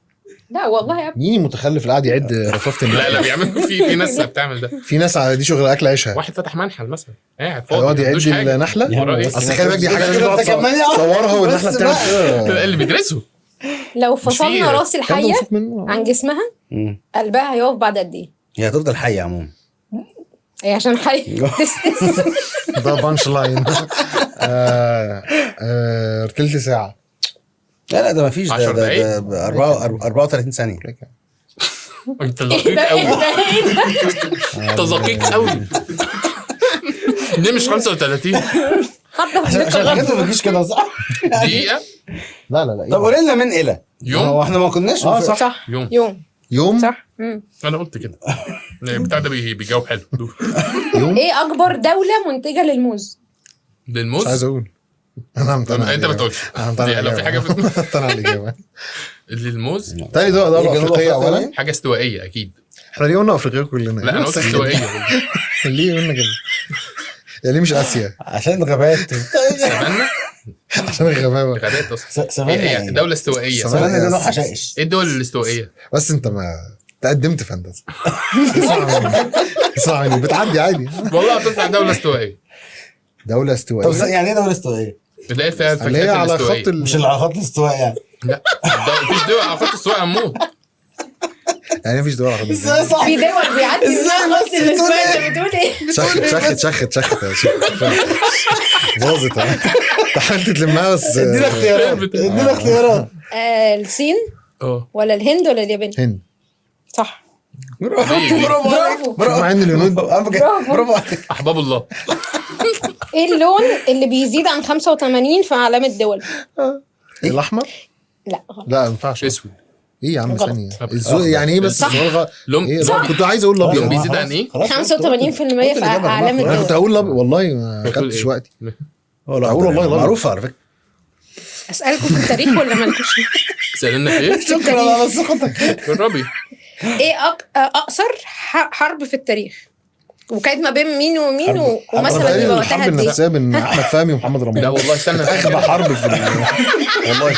لا والله يا ابني. مين المتخلف اللي قاعد يعد رفرفه لا النحله؟ لا بيعمل في ناس بتعمل ده. في ناس دي شغل اكل عيشها، واحد فتح منحل مثلا قاعد فاضي يقعد ما يعد عندوش حاجة. النحله. وراه إيه؟ اصل خلي بالك دي حاجه لازم كده تقعد كمان يا عم. تصورها والنحله بس بتعمل بقى. كده. اللي بيدرسوا لو فيه. فصلنا راس كام الحيه مبسوط منه؟ عن جسمها قلبها هيقف بعد قد ايه؟ هي هتفضل حيه عموما. هي عشان حي تستس. ده بانش لاين. تلت ساعه. لا ده مفيش، 10 ده دقايق. 34 ثانيه. انت دقيق قوي، انت دقيق قوي. ليه مش 35 حتى في عشان الحاجات ما بتجيش كده صح. دقيقة؟ لا لا لا. طب قول لنا من الى يوم. هو احنا ما كناش صح. صح يوم. يوم. صح. انا قلت كده. البتاع ده بيجاوب حلو. ايه اكبر دولة منتجة للموز؟ للموز مش عايز اقول. انا ممتنع. انت ما تقولش. لو في حاجه في ممتنع الاجابه. للموز تاني دولة جنوب افريقيه أفريقيا اولا. حاجه استوائيه اكيد. احنا ليه قلنا افريقيا كلنا؟ لا انا قلت استوائيه. ليه قلنا كده؟ يعني ليه مش اسيا؟ عشان غابات. سافانا. عشان الغباوه. غابات اصلا. سافانا هي يعني. دوله استوائيه. سافانا دي نوع حشائش. ايه الدول الاستوائيه؟ بس انت ما تقدمت في هندسه. اسمع مني بتعدي عادي. والله هتطلع دوله استوائيه. دوله طب استوائيه يعني ايه دوله استوائيه؟ اللي هي فيها اللي هي الفاكهات على الاستوائيه. خط مش اللي على خط الاستواء يعني. لا مفيش دول على خط الاستواء هنموت. يعني مفيش دول على خط ازاي الاستواء. صح؟ في دول بيعدي ازاي بس بتقول ايه؟ انت بتقول ايه؟ شخت يا شيخ. باظت ها. حاولت تلمها بس. ادينا اختيارات. ادينا اختيارات. الصين اه ولا الهند ولا اليابان؟ هند. صح. برافو عليك. برافو. مع ان الهنود برافو عليك. احباب الله. ايه اللون اللي بيزيد عن 85 في علامة الدول؟ الاحمر. لا غلط. لا ما ينفعش. اسود. ايه يا عم غلط. ثانيه يعني ايه بس صح. السؤال لون ايه صح. كنت عايز اقول لون الابيض. بيزيد عن ايه؟ 85% في علامة انا كنت الدول. هقول الابيض والله ما بتقول خدتش إيه؟ وقتي. اقول والله الأبيض. معروفه على فكره. اسألكم في التاريخ ولا مالكوش؟ سألنا في ايه؟ شكرا على ثقتك. جربي. ايه اقصر حرب في التاريخ؟ وكانت ما بين مين ومين ومثلا بيبقى وقتها الحرب قد ايه؟ النفسيه بين احمد فهمي ومحمد رمضان. لا والله استنى. اغبى حرب في والله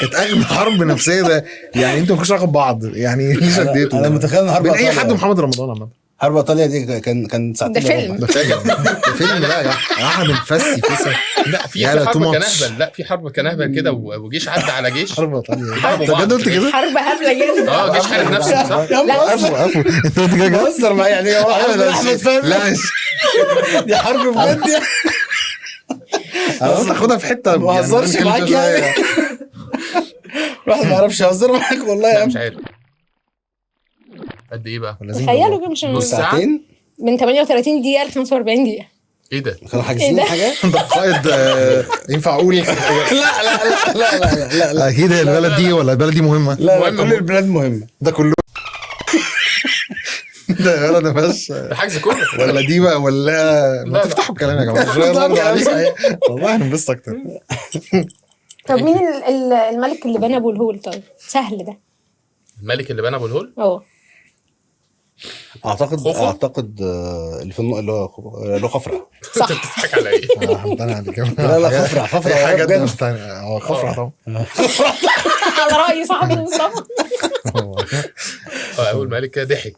كانت اغبى حرب نفسيه ده. يعني انتوا ما كنتوش عارفين بعض يعني ليه شديتوا؟ انا متخيل ان حرب بين اي إيطاليا- حد ومحمد رمضان عامه. حرب ايطاليا دي كان ساعتين ده فيلم. ده فيلم لا يا احنا بنفسي فيسا. لا في يا لا، حرب too much. كنهبل. لا في حرب كنهبل كده وجيش عدى على جيش. حرب ايطاليا حرب انت بجد قلت كده؟ حرب هبلة جدا. جيش حارب نفسه صح؟ عفوا انت قلت كده؟ بهزر معايا يعني هو احمد فهمي. لا دي حرب بجد يعني. انا قلت اخدها في حته ما بهزرش يعني معاك يعني. الواحد ما يعرفش يهزر معاك والله يا لا عم. مش عارف. قد ايه بقى؟ تخيلوا كده مش نص ساعة؟ ساعتين من 38 دقيقة ل 45 دقيقة. ايه ده؟ كانوا حاجزين ده؟ حاجه. ده قائد ينفع اقول لا لا لا لا لا لا اكيد هي البلد دي ولا البلد دي مهمه؟ لا مهم. كل البلاد مهمه. ده كله ده بلد بس ده حجز كله. ولا دي بقى ولا ما لا. تفتحوا الكلام يا جماعه شويه الله يرضى عليك. والله هننبسط اكتر. طب مين الملك اللي بنى ابو الهول؟ طيب سهل ده. الملك اللي بنى ابو الهول. اعتقد خوفو؟ اللي في اللي هو خفرع. انت بتضحك على ايه؟ همتنع على الإجابة. لا لا خفرع هي حاجه بجد. ممتنع. هو خفرع طبعا. على رأي صاحب المصطفى. اول ملك كده ضحك.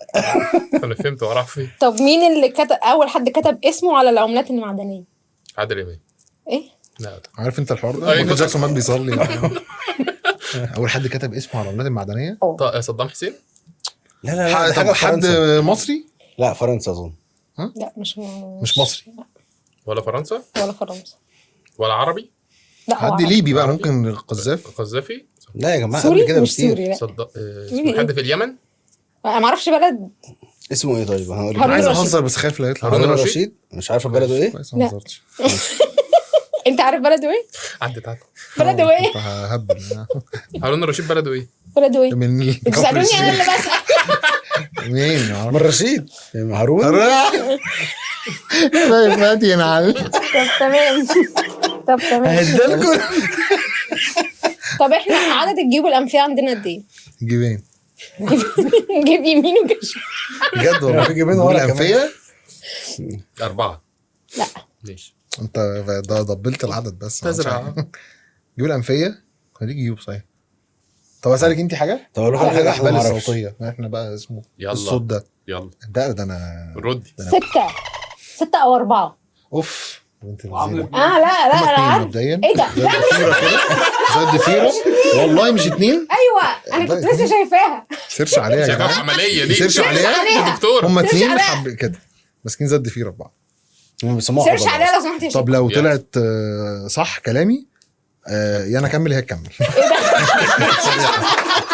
انا فهمت وراح فين. طب مين اللي كتب اول حد كتب اسمه على العملات المعدنية؟ عادل امام. ايه؟ لا عارف انت الحوار ده؟ أيوة. مايكل جاكسون مات بيصلي. اول حد كتب اسمه على العملات المعدنيه صدام حسين. لا لا لا دي طب حاجه حد فرنسا. مصري لا فرنسا اظن. لا مش مصري. ولا فرنسا ولا فرنسا. ولا عربي. لا هو حد عربي. ليبي بقى ممكن القذاف. قذافي. لا يا جماعه سوري قبل كده مش سوري بكتير. لا. صدق اسمه حد في اليمن. انا ما اعرفش بلد. اسمه ايه طيب؟ هقول هارون انا عايز رشيد. اهزر بس خايف لا يطلع. هارون هارون رشيد؟ رشيد. مش عارفه بلده ايه. كويس ما لا. هزرتش. انت عارف بلده ايه؟ عدت. بلده ايه؟ كنت ههبل. هارون الرشيد بلده ايه؟ بلده ايه؟ من بتسألوني انا اللي بسأل. مين؟ من رشيد هارون. طيب هاتي يا نعل. طب تمام. هدلكم. طب احنا عدد الجيوب الانفيه عندنا قد ايه؟ جيبين جيب يمين وجيب شمال. بجد والله. في جيبين ورا كمان. الأنفية 4. لا ليش؟ انت ضبلت العدد بس تزرع. جيوب الأنفية خليك جيوب صحيح. طب اسالك انت حاجه؟ طب اقول لك على حاجه الاحبال ما اعرفش. الصوتيه احنا بقى اسمه يلا. الصوت ده يلا ده انا ردي. 6 أو 4. اوف انت لا لا هما لا اتنين عارف. مبدئيا ايه ده؟ زي الضفيره كده زي الضفيره والله مش اتنين ايوه انا كنت لسه شايفاها. سيرش عليها يا شايفها في جماعه عمليه دي. سيرش عليها يا دكتور. هما سيرش اتنين عليها. كده ماسكين زي الضفيره في بعض. هم بيسموها سيرش حضارة. عليها لو سمحت يا شيخ. طب لو يلا. طلعت صح كلامي يا انا اكمل هي تكمل.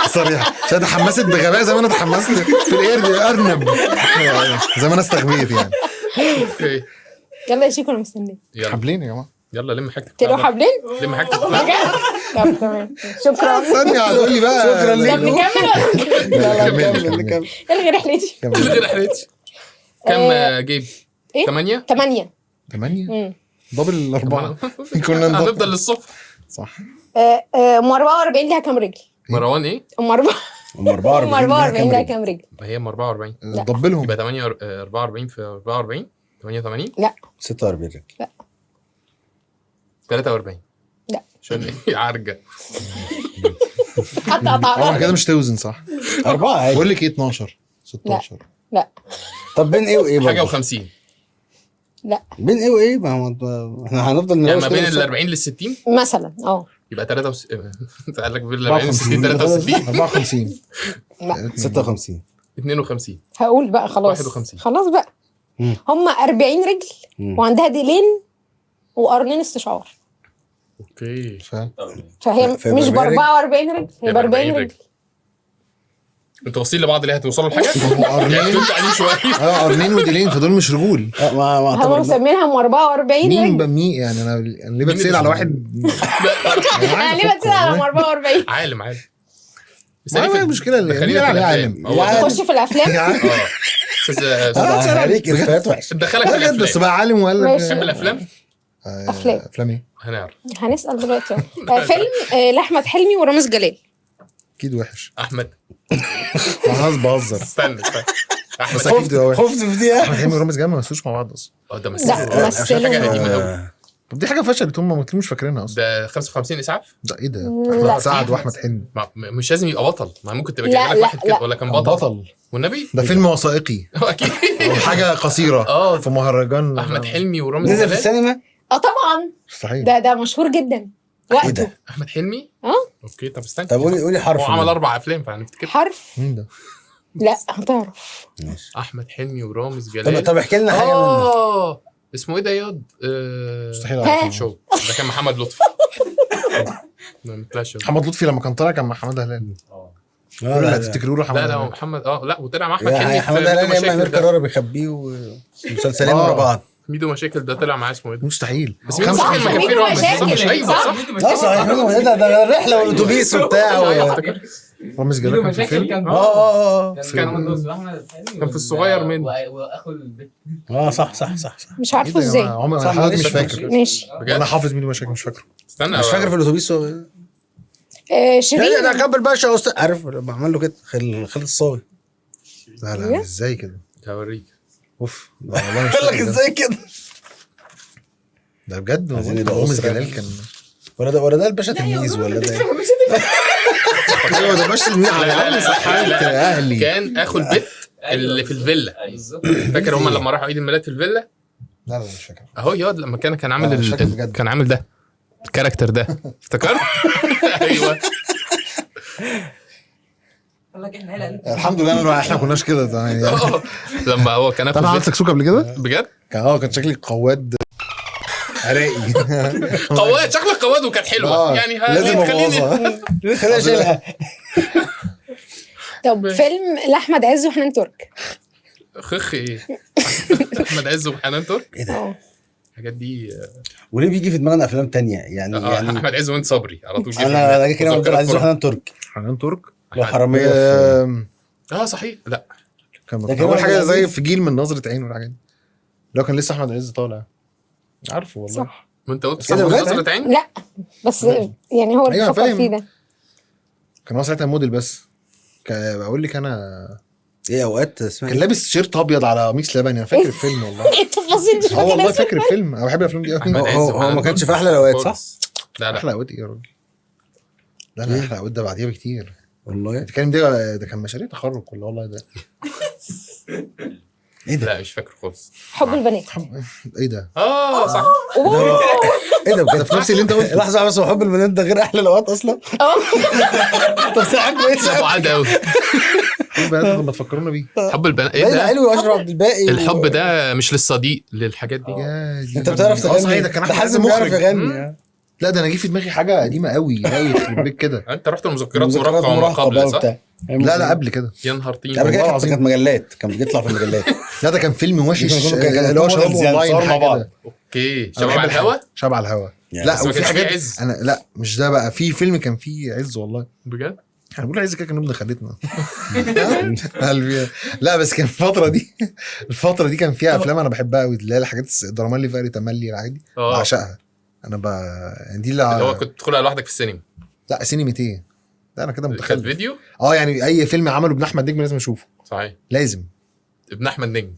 صريحه عشان اتحمست بغباء زي ما انا اتحمست في الارنب زي ما انا استغبيت يعني. اوكي يلا يا شيخ انا مستنيه. يلا حبلين يا جماعه يلا لم حاجتك. تلو حبلين. لم حاجتك. طب تمام شكرا. ثانيه هتقول لي بقى شكراً ليك. طب نكمل لا نكمل. الغي رحلتي. غير حريتي. كم جيب؟ ايه 8. 8. 8 دبل الاربعه كنا هنفضل للصبح. صح. ام 44 ليها كام رجل؟ مروان ايه؟ ام هم 44 ليها 44 كام رجل؟ ما هي 44 دبلهم يبقى 8 44 في 44 88 لا 46 رجل 43 لا. عشان ايه عرجه. حتى قطع كده مش توزن صح. 4 عادي. بقول لك ايه 12 16 لا طب بين ايه وايه حاجه برضه؟ و50 لا بين ايه وايه؟ ما هو احنا هنفضل يعني نروح ما بين ال 40 لل 60 مثلا يبقى 63. قال لك بين ال 40 لل 60 63 54 لا 56 52 هقول بقى خلاص 51. خلاص بقى مم. هم 40 رجل وعندها ديلين وقرنين استشعار اوكي. فهي في مش ب 40 رجل؟ 44 رجل هي ب 40 رجل انتوا واصلين لبعض ليه؟ هتوصلوا لحاجه؟ قرنين انتوا قاعدين شويه. قرنين وديلين فدول مش رجول. ما هم اعتبر مسمينها ام 44 مين رجل بقى مين يعني انا ليه بتسال على واحد انا ليه بتسال على ام 44 عالم عالم. ما هي المشكله اللي خلينا في عليه الافلام. عالم هو يعني- تخش في الافلام استاذ انا هريك افات وحشه. دخلك في بجد بس الافلام. بقى عالم ولا ماشي. تحب الافلام؟ أفلام. افلام ايه؟ هنعرف. هنسال دلوقتي فيلم لاحمد حلمي ورامز جلال اكيد وحش. احمد انا بهزر. استنى احمد بس اكيد ده وحش. خفت في دي. احمد حلمي ورامز جلال ما مثلوش مع بعض اصلا. ده لا، مثل مثلوا. حاجه قديمه قوي. طب دي حاجه فشلت هم ما كانوش فاكرينها اصلا. ده 55 اسعاف. ده ايه ده؟ لا. احمد سعد واحمد حلمي مش لازم يبقى بطل، ما ممكن تبقى لا، جايب لك لا، واحد كده لا. ولا كان بطل بطل. والنبي. ده فيلم وثائقي اكيد. أو حاجه قصيره في مهرجان احمد حلمي ورامز نزل في جلال. السينما. طبعا مستحيل. ده مشهور جدا وقته احمد حلمي. اه اوكي طب استنى. طب قولي حرف هو عمل منه. 4 افلام فهنفتكر. حرف مين ده؟ لا هتعرف احمد حلمي ورامز جلال. طب احكي لنا حاجه منه. اسمه ايه ده ياض؟ مستحيل ها. اعرف. شو ده كان محمد لطفي. ما نطلعش. محمد لطفي لما كان طالع كان مع حماده هلال. كل اللي هتفتكروه له لا حماده لا هو هلال. محمد لا وطلع مع احمد يا حلمي حماده هلال يا اما امير كرارة بيخبيه ومسلسلين ورا بعض. ميدو مشاكل ده طلع معاه اسمه ايه ده؟ مستحيل. بس ميدو مشاكل ما كان في ميدو رامز صح؟ مشاكل. مش ايوه صح؟ لا صحيح ايه ده الرحله والاتوبيس وبتاع افتكر. رامز جلال كان في الفيلم. كان في الصغير منه. واخو البيت. صح مش ايه عارفه ده يا ازاي جماعه؟ عمري صح، انا معلش. مش فاكر. ماشي بجد انا حافظ ميدو مشاكل مش فاكره. استنى مش فاكر في الاتوبيس شيرين يعني انا اكبر باشا استاذ عارف لما عمل له كده خالد الصاوي. لا ازاي كده؟ هوريك. اوف والله مش قال لك فاكر. ازاي كده؟ ده بجد عايزين يبقى رامز أسرة. جلال كان ولا ده الباشا تلميذ ولا ده ايوه ده ماشي على الاقل صحيت اهلي. كان اخو البت اللي في الفيلا. فاكر هم لما راحوا عيد الميلاد في الفيلا؟ لا مش فاكر. اهو ياض لما كان عامل مش فاكر بجد. كان عامل ده الكاركتر ده افتكرت. ايوه الحمد لله احنا كناش كده يعني. لما هو كان اخو انا عملت البت سكسوكه قبل كده بجد. كان شكلي قواد عراقي. قواد شكلك قواد وكانت حلوه يعني لازم خليني ابوظها. خلينا اشيلها. طب فيلم لاحمد عز وحنان ترك خخ ايه. احمد عز وحنان ترك ايه ده؟ الحاجات دي. وليه بيجي في دماغنا افلام تانية يعني احمد عز وانت صبري على طول. انا جاي كده عبد العزيز وحنان ترك حنان ترك وحراميه صحيح. لا كان ده اول كده حاجه عزيز. زي في جيل من نظره عين والحاجات دي. لو كان لسه احمد عز طالع عارفه والله. صح ما انت قلت كده بجد؟ نظرة عين. لا بس يعني هو اللي أيوة، بفكر فاهم. فيه ده كان هو ساعتها موديل بس بقول لك انا ايه اوقات اسمها كان لابس تيشيرت ابيض على قميص لبني. انا فاكر الفيلم والله. ايه التفاصيل مش والله فاكر فاكر الفيلم. انا بحب الافلام دي احمد قوي. عز هو وحنان ما كانش ترك. في أحلى الأوقات، صح؟ لا احلى اوقات ايه يا راجل؟ لا احلى اوقات ده بعديها بكتير. والله بتتكلم ده كان مشاريع تخرج ولا والله ده لا مش فاكر خالص. حب البنات. ايه ده؟ صح. ايه ده بجد في نفس اللي انت قلته؟ لحظه بس، هو حب البنات ده غير احلى الاوقات اصلا. طب ساعه كويس ابو عاد قوي. ايه بقى لما تفكرونا بيه؟ حب البنات ايه ده ده؟ حلو واشرف عبد الباقي الحب ده مش للصديق، للحاجات دي. يا دي انت بتعرف صحيح تغني؟ ده كان ده احمد حازم حازم بيعرف مخرج. يغني. لا ده انا جه في دماغي حاجه قديمه قوي لا يخرب بيك كده. انت رحت المذكرات مذكرات مراهقه وما قبل بقى صح؟ وبتاع. لا قبل كده. يا نهار طين. قبل كده والله كانت العظيم. مجلات، كان بيطلع في المجلات. لا ده كان فيلم وشش كان اللي هو فيلم شباب زيادة، اونلاين صور مع حاجه بعض. كده. اوكي أنا شباب بحب على الهوا شباب على الهوا. يعني لا بس ما وفي كانش فيه حاجات عز. انا لا مش ده بقى، في فيلم كان فيه عز والله. بجد. احنا بنقول عز كده كان ابن خالتنا. لا بس كان الفتره دي كان فيها افلام انا بحبها قوي، اللي هي الحاجات الدراما اللي فقري تملي العادي بعشقها انا دي اللي هو كنت تدخلها لوحدك في السينما. لا سينمتين. لا انا كده كانت متخيل فيديو. يعني اي فيلم عمله ابن احمد نجم لازم اشوفه. صحيح. لازم. ابن احمد نجم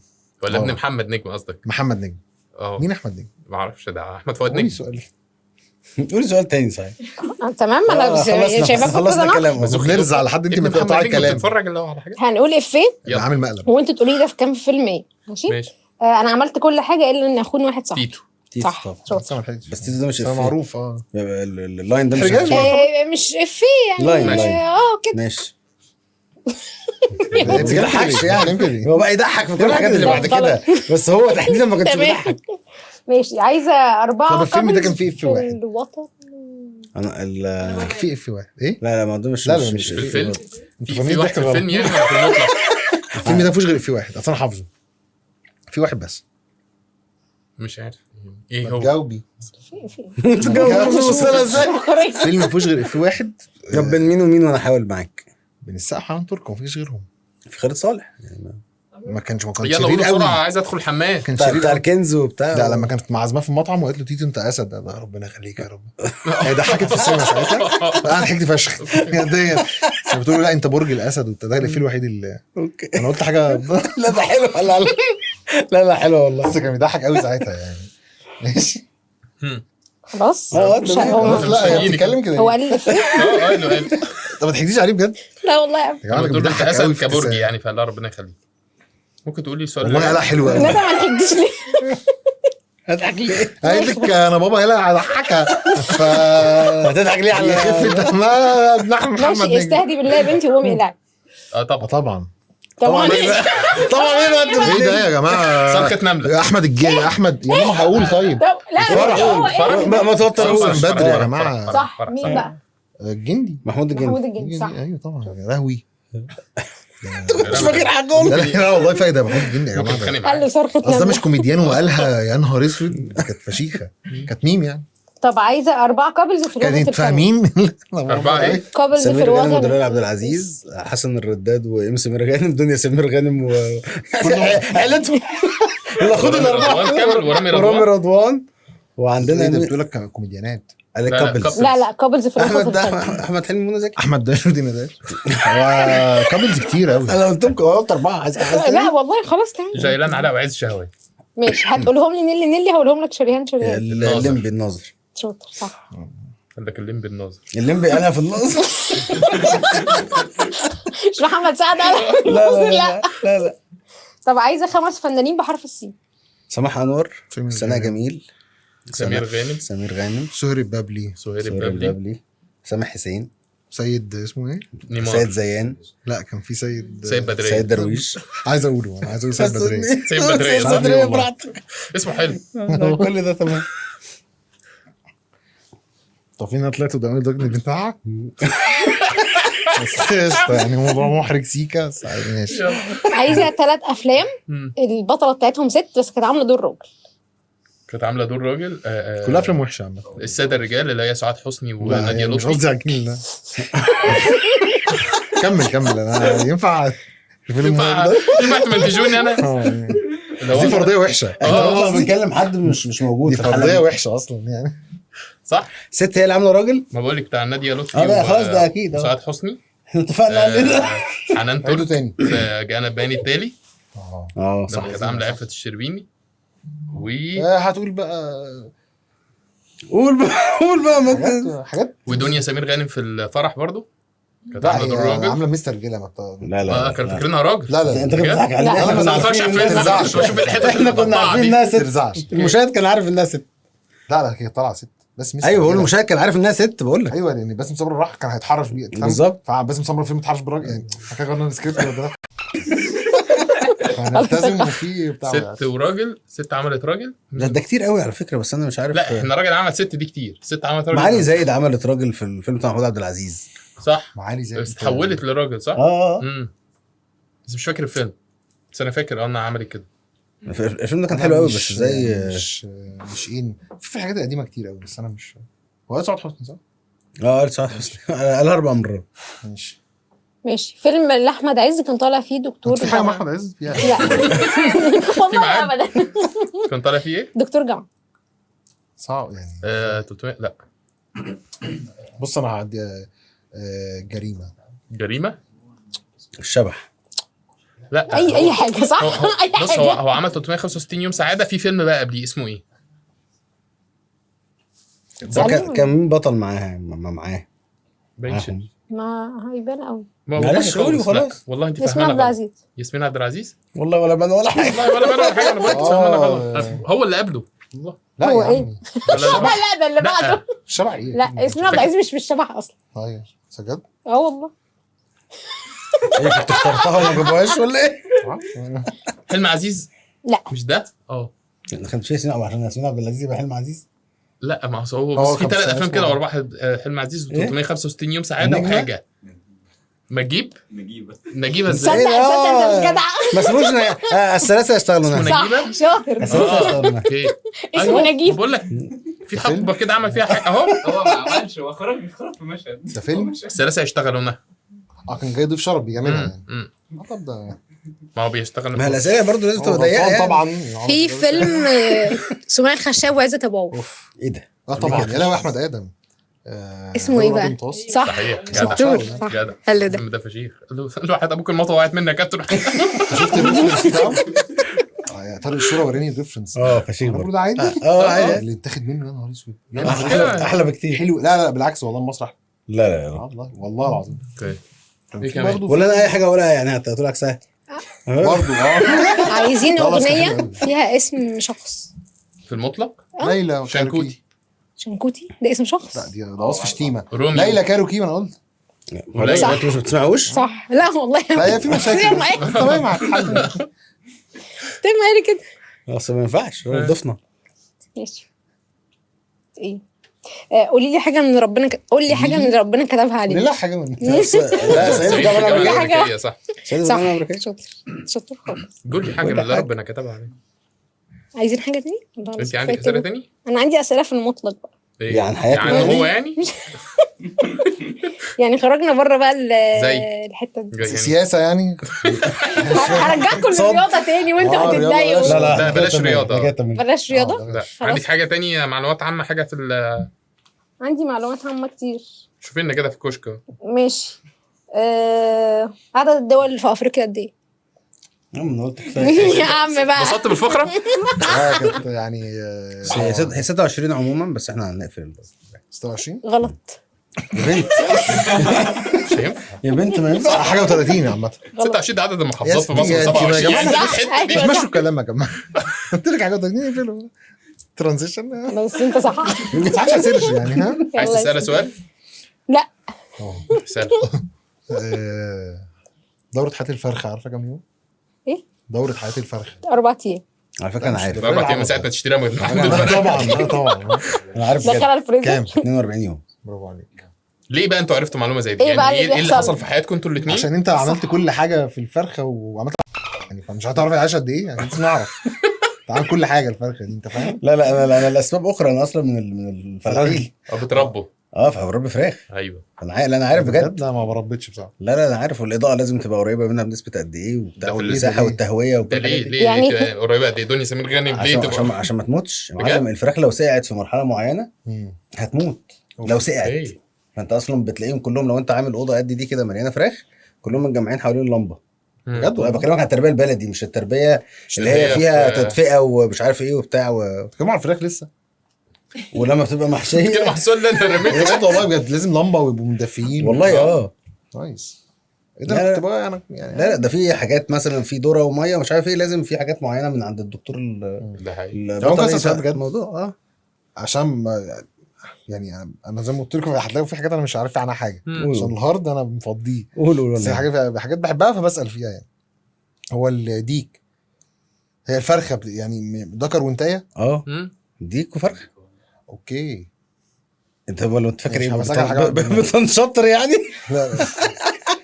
ولا ابن محمد نجم قصدك؟ محمد نجم. مين احمد نجم؟ ما اعرفش، ده احمد فؤاد قولي نجم. سؤال. قولي سؤال تاني صحيح. تمام انا شايفاك خلصنا كلام. بس بنرزع لحد انت ابن ما محمد تقطعي نجم الكلام. بتتفرج اللي هو على حاجات. هنقول افيه انا عامل مقلب. وانتوا تقولي ده في كام فيلم ايه. ماشي. انا عملت كل حاجه الا ان اخون واحد صح. تيتو. صح شاطر. بس تيتو ده مش ده معروف. اللاين ده مش مش افيه يعني. لاين كده ماشي. ما بيضحكش يعني. هو بقى يضحك في كل الحاجات اللي بعد كده، بس هو تحديدا ما كانش بيضحك. ماشي. عايزه 4. طب الفيلم ده كان فيه إف واحد. الوطن. انا في اف واحد ايه؟ لا ما ده مش مش في الفيلم. انتوا في فاهمين واحد ضحك في الفيلم غلط. يعني ولا في المطلق؟ الفيلم ده مفيهوش غير في واحد اصلا حافظه. في واحد بس. مش عارف ايه هو. جاوبي. ازاي؟ فيلم مفيهوش غير في واحد. طب بين مين ومين وانا احاول معاك؟ بين السقا وحنان ترك ومفيش غيرهم. في خالد صالح يعني ما كانش يلا شرير قول قوي. بسرعه عايز ادخل الحمام. كان بتاع شرير قوي. الكنز وبتاع. لا لما كانت معزمه في المطعم وقالت له تيتو انت اسد، ده ربنا يخليك يا رب. هي ضحكت في السينما ساعتها. انا ضحكت فشخ جديا. بتقول له لا انت برج الاسد وانت ده الفيل الوحيد اللي اوكي. انا قلت حاجه. لا ده حلو. لا حلو والله. بس كان بيضحك قوي ساعتها يعني. ماشي. خلاص. خلاص لا هي بتتكلم كده. هو قال لي افيه. قال طب ما تحكيش عليه بجد. لا والله يا يا جماعه تقول انت بيضحك قوي اسد في كبرجي التساؤل. يعني، فلا ربنا يخليك. ممكن تقول لي سؤال؟ والله لا حلو قوي. ندى ما تحكيش ليه. هتضحك ليه؟ قالت لك انا بابا هلا هضحكها. هتضحك ليه على خفه ما ابن احمد محمد ماشي نجم. استهدي بالله يا بنتي وقومي العب. طبعا. طبعا. طبعا. طبعا ايه بقى انتوا ايه ده يا جماعه؟ صرخة نملة. احمد احمد يا ماما هقول طيب. لا فرح. هو ايه. ما توتروش من بدري يا جماعه. صح مين بقى؟ الجندي. محمود محمود الجندي. الجندي صح. ايوه طبعا يا لهوي. مش فاكر حاجه. لا والله فايده محمود الجندي يا ممكن جماعه. تتخانق قال له معاه. صرخة اصل ده نملة. مش كوميديان وقالها يا نهار اسود، كانت فشيخه، كانت ميم يعني. طب عايزه 4 كابلز في الوسط. كانت فاهمين. 4 ايه؟ كابلز في سمير غانم الوسط. ودلال عبد العزيز، حسن الرداد وام سمير غانم، دنيا سمير غانم عيلتهم. اللي خدوا الاربعه. كامل ورامي ورامي رضوان. رضوان. وعندنا ده بتقول لك كوميديانات. كابلز. لا كابلز في الوسط. احمد احمد حلمي منى زكي. احمد داش ودينا داش. هو كابلز كتير قوي. انا قلت لكم قلت 4. لا والله خلاص تمام. جيلان علاء وعز شهوات. ماشي هتقولهم لي نيلي هقولهم لك شريهان. الليمبي الناظر. شاطر صح. عندك الليمبي الناظر. الليمبي انا في الناظر. مش محمد سعد. لا طب عايزه 5 فنانين بحرف السين. سماح انور، سناء جميل، سمير غانم. سهير البابلي. سهير سهير البابلي. البابلي، سامح حسين، سيد اسمه ايه؟ نيمار. سيد زيان، لا كان في سيد بدرية. سيد درويش. عايز اقوله سيد بدرية. سيد بدرية. سيد بدرية براحتك. اسمه حلو. كل ده تمام. طب فين طلعت قدام الراجل بتاعك؟ بس قشطة، يعني موضوع محرج سيكا بس ماشي. عايزه 3 افلام البطله بتاعتهم ست بس كانت عامله دور راجل. كانت عامله دور راجل. كلها افلام وحشه عامه. الساده الرجال اللي هي سعاد حسني وناديه مش لطفي. قصدي على الجيل ده. كمل انا ينفع الفيلم ده؟ ينفع تمنتجوني انا؟ دي فرضيه وحشه. احنا بنتكلم حد مش موجود. دي فرضيه وحشه اصلا يعني. صح. ست هي اللي عامله راجل. ما بقول لك بتاع ناديه لطفي. لا خلاص ده اكيد. سعاد حسني. احنا اتفقنا على ده. حنان ترك تاني في جانا باني التالي. صح. كانت عامله عفة الشربيني. هتقول بقى قول بقى حاجات. ودنيا سمير غانم في الفرح برضو. كانت لا عامله دور هي راجل. عامله مستر رجاله لا لا كانوا فاكرينها راجل. لا انت كنت بتضحك علينا. لا، احنا انا كنا ما بفهمش عارفين افلام، إنها أنا ست. مش بشوف الحتت احنا كنا المقطعة عارفين دي. انها ست. ترزعش. المشاهد كان عارف انها ست. لا هي طالعه ست بس مستر ايوه بقول رجالة. المشاهد كان عارف انها ست بقول لك. ايوه لان باسم سمره راح كان هيتحرش بيه فاهم؟ بالظبط. فباسم سمره الفيلم اتحرش بالراجل يعني كده غيرنا السكريبت ولا هنلتزم وفي بتاع ست وراجل، ست عملت راجل. ده كتير قوي على فكره بس انا مش عارف. لا احنا راجل عمل ست دي كتير، ست عملت راجل. معالي زايد عملت راجل في الفيلم بتاع محمود عبد العزيز. صح، معالي زي بس اتحولت لراجل صح. اه بس مش فاكر الفيلم، بس انا فاكر انها عملت كده. الفيلم ده كان حلو قوي بس زي مش ايه في حاجات قديمه كتير قوي بس انا مش هو سعاد حسني صح؟ سعاد حسني قالها 4 مرات. ماشي. فيلم لاحمد عز كان طالع فيه دكتور في حاجه مع جامعة. احمد عز فيها لا والله معاد؟ ابدا. كان طالع فيه ايه؟ دكتور جامعة. صعب يعني 300 لا بص انا هعدي جريمه جريمه. الشبح. لا اي حاجه صح. اي بص حاجه. هو عمل 365 يوم سعاده. في فيلم بقى قبليه اسمه ايه؟ ده كان مين بطل معاه؟ باين ما هيبان قوي. معلش قولي وخلاص. والله انت ياسمين فاهمه عبد غلط. العزيز. ياسمين عبد العزيز والله ولا بان ولا حاجه. والله ولا انا ولا حاجه. انا بقول لك فاهمه غلط. هو اللي قبله والله. لا هو يا إيه؟ عمي لا ده اللي بعده. الشبح ايه؟ لا ياسمين عبد العزيز مش الشبح اصلا. ايوه سجد والله. ايه كنت اخترتها وما جابوهاش ولا ايه؟ حلم عزيز. لا. مش ده. ما كانش فيه ياسمين عشان ياسمين عبد العزيز يبقى حلم عزيز. لا ما هو بس في 3 افلام كده ورا بعض. حلم عزيز و إيه؟ 365 يوم سعاده نجمة؟ وحاجه نجيبه ازاي؟ تصدق انت مش جدع. ما اسموش الثلاثه يشتغلوا اسمه هنا. نجيبه. صح شاطر. الثلاثه يشتغلوا هنا. اوكي اسمه نجيب. بقول لك في حقبه كده عمل فيها حاجه اهو. هو ما عملش، هو خرج في مشهد. ده فيلم الثلاثه يشتغلوا هنا. كان جاي ضيف شرف بيعملها يعني طب ده ما هو بيشتغل. ما هي الاسئله برضه لازم تبقى هو ضيقه غلطان يعني. طبعا في فيلم سمية الخشاب وعزت ابو عوف. ايه ده؟ طبعا يا لهوي احمد ادم اسمه ايه بقى؟ صح صحيح جدع شطور. صح جدع. حلو ده. الفيلم ده فشيخ. الواحد ابوك المطوه وقعت منك يا كابتن. شفت الريفرنس بتاعه؟ يا طارق الصوره وريني الريفرنس فشيخ برضه. المفروض عادي عادي. اللي اتاخد منه يا نهار اسود احلى بكتير. حلو لا بالعكس والله المسرح لا والله العظيم اوكي كان إيه في كمان؟ برضه ولا انا اي حاجه اقولها يعني هتقول لك سهل. برضه عايزين لا، بس اغنيه حلو أوي. فيها اسم شخص. في المطلق ليلى شنكوتي. شنكوتي ده اسم شخص. لا ده وصف شتيمه روميو. ليلى كاروكي ما انا قلت ولا صح. انتوا مش بتسمعوش؟ صح. لا والله لا هي في مشاكل ما هي- تمام هتحل قالي كده. اصل ما ينفعش ضفنا. ماشي. ايه قولي لي حاجه من ربنا قول لي حاجه من ربنا كتبها عليك. لا حاجه من لا سيد جامعه كل امريكيه. حاجة. صح. سيد صح جامعه امريكيه. شاطر شاطر خالص. قول لي حاجه من اللي ربنا كتبها عليك. عايزين حاجه تاني؟ انت عندك اسئله تاني؟ انا عندي اسئله في المطلق بقى. إيه؟ يعني حياتنا يعني هو يعني؟ يعني يعني خرجنا بره بقى زي؟ الحته دي. يعني سياسه يعني هرجعكم للرياضه تاني وانتوا رياضة هتتضايقوا. لا، بلاش رياضة. بلاش رياضه. لا خلاص. عندك حاجه تانية معلومات عامه حاجه في عندي معلومات عامه كتير. شوفي لنا كده في كشك. ماشي. عدد الدول اللي في افريقيا قد ايه؟ انا قلت كفايه. يا عم بقى. انبسطت بالفقره؟ كانت يعني هي 26 عموما بس احنا هنقفل. 26 غلط. يا بنت مش هينفع. يا بنت ما ينفع. حاجه و30 عامه 26 ده عدد المحافظات في يا مصر. يا 27 جماعة، يعني صح. الحته دي. أيوة. مشوا الكلام يا جماعه قلت لك حاجه و30 يقفلوا ترانزيشن بس انت صح. ما تساعدش على سيرش يعني ها عايز يلا تسال يا سؤال؟ لا. اسال. دوره حياه الفرخه عارفه كام يوم؟ ايه؟ دوره حياه الفرخه 4 ايام. على فكره انا عارف. 4 ايام من ساعه ما تشتريها من عند الفرق. طبعا طبعا انا عارف دخل بجد. الفريزر. كام 42 يوم. برافو عليك ليه بقى انتوا عرفتوا معلومه زي دي؟ إيه بقى يعني اللي ايه اللي بيحصل؟ حصل في حياتكم انتوا الاثنين؟ عشان انت عملت كل حاجه في الفرخه وعملت يعني فمش هتعرف العيش قد ايه يعني لازم نعرف تعمل كل حاجه الفرخه دي انت فاهم لا انا الاسباب اخرى. انا اصلا من الفلاحين. بتربوا. فبربي فراخ. ايوه انا عارف بجد. لا ما بربيتش بصراحه لا انا عارف. والاضاءه لازم تبقى قريبه منها بنسبه قد ايه وبتاع ده في والمساحه ليه؟ والتهويه ده وكل ليه الحاجات دي. ليه يعني- ليه قريبه قد ايه؟ دنيا سمير غانم ليه عشان ما تموتش يا بجد؟ معلم. الفراخ لو سقعت في مرحله معينه هتموت لو سقعت. إيه؟ فانت اصلا بتلاقيهم كلهم لو انت عامل اوضه قد دي كده مليانه فراخ كلهم متجمعين حوالين اللمبه. بجد انا بكلمك عن التربيه البلدي مش التربيه مش اللي هي فيها في- تدفئه ومش عارف ايه وبتاع بتتكلم على الفراخ لسه ولما بتبقى كده محشيه. محصول اللي انا رميته بجد والله بجد لازم لمبه ويبقوا مدفيين والله نايس. ايه لا، ده لا. كنت بقى انا يعني لا ده في حاجات مثلا في ذره وميه مش عارف ايه لازم في حاجات معينه من عند الدكتور ده حقيقي. ممكن أسأل سؤال بجد؟ الموضوع عشان ما يعني انا زي ما قلت لكم هتلاقوا في حاجات انا مش عارف عنها حاجه مم. عشان الهارد انا مفضيه قولوا بس حاجات بحبها فبسال فيها يعني. هو الديك هي الفرخه يعني ذكر وانتايه. مم. ديك وفرخ. اوكي انت ولا انت فاكر ماشي، ايه همسكها حاجة بتنشطر يعني لا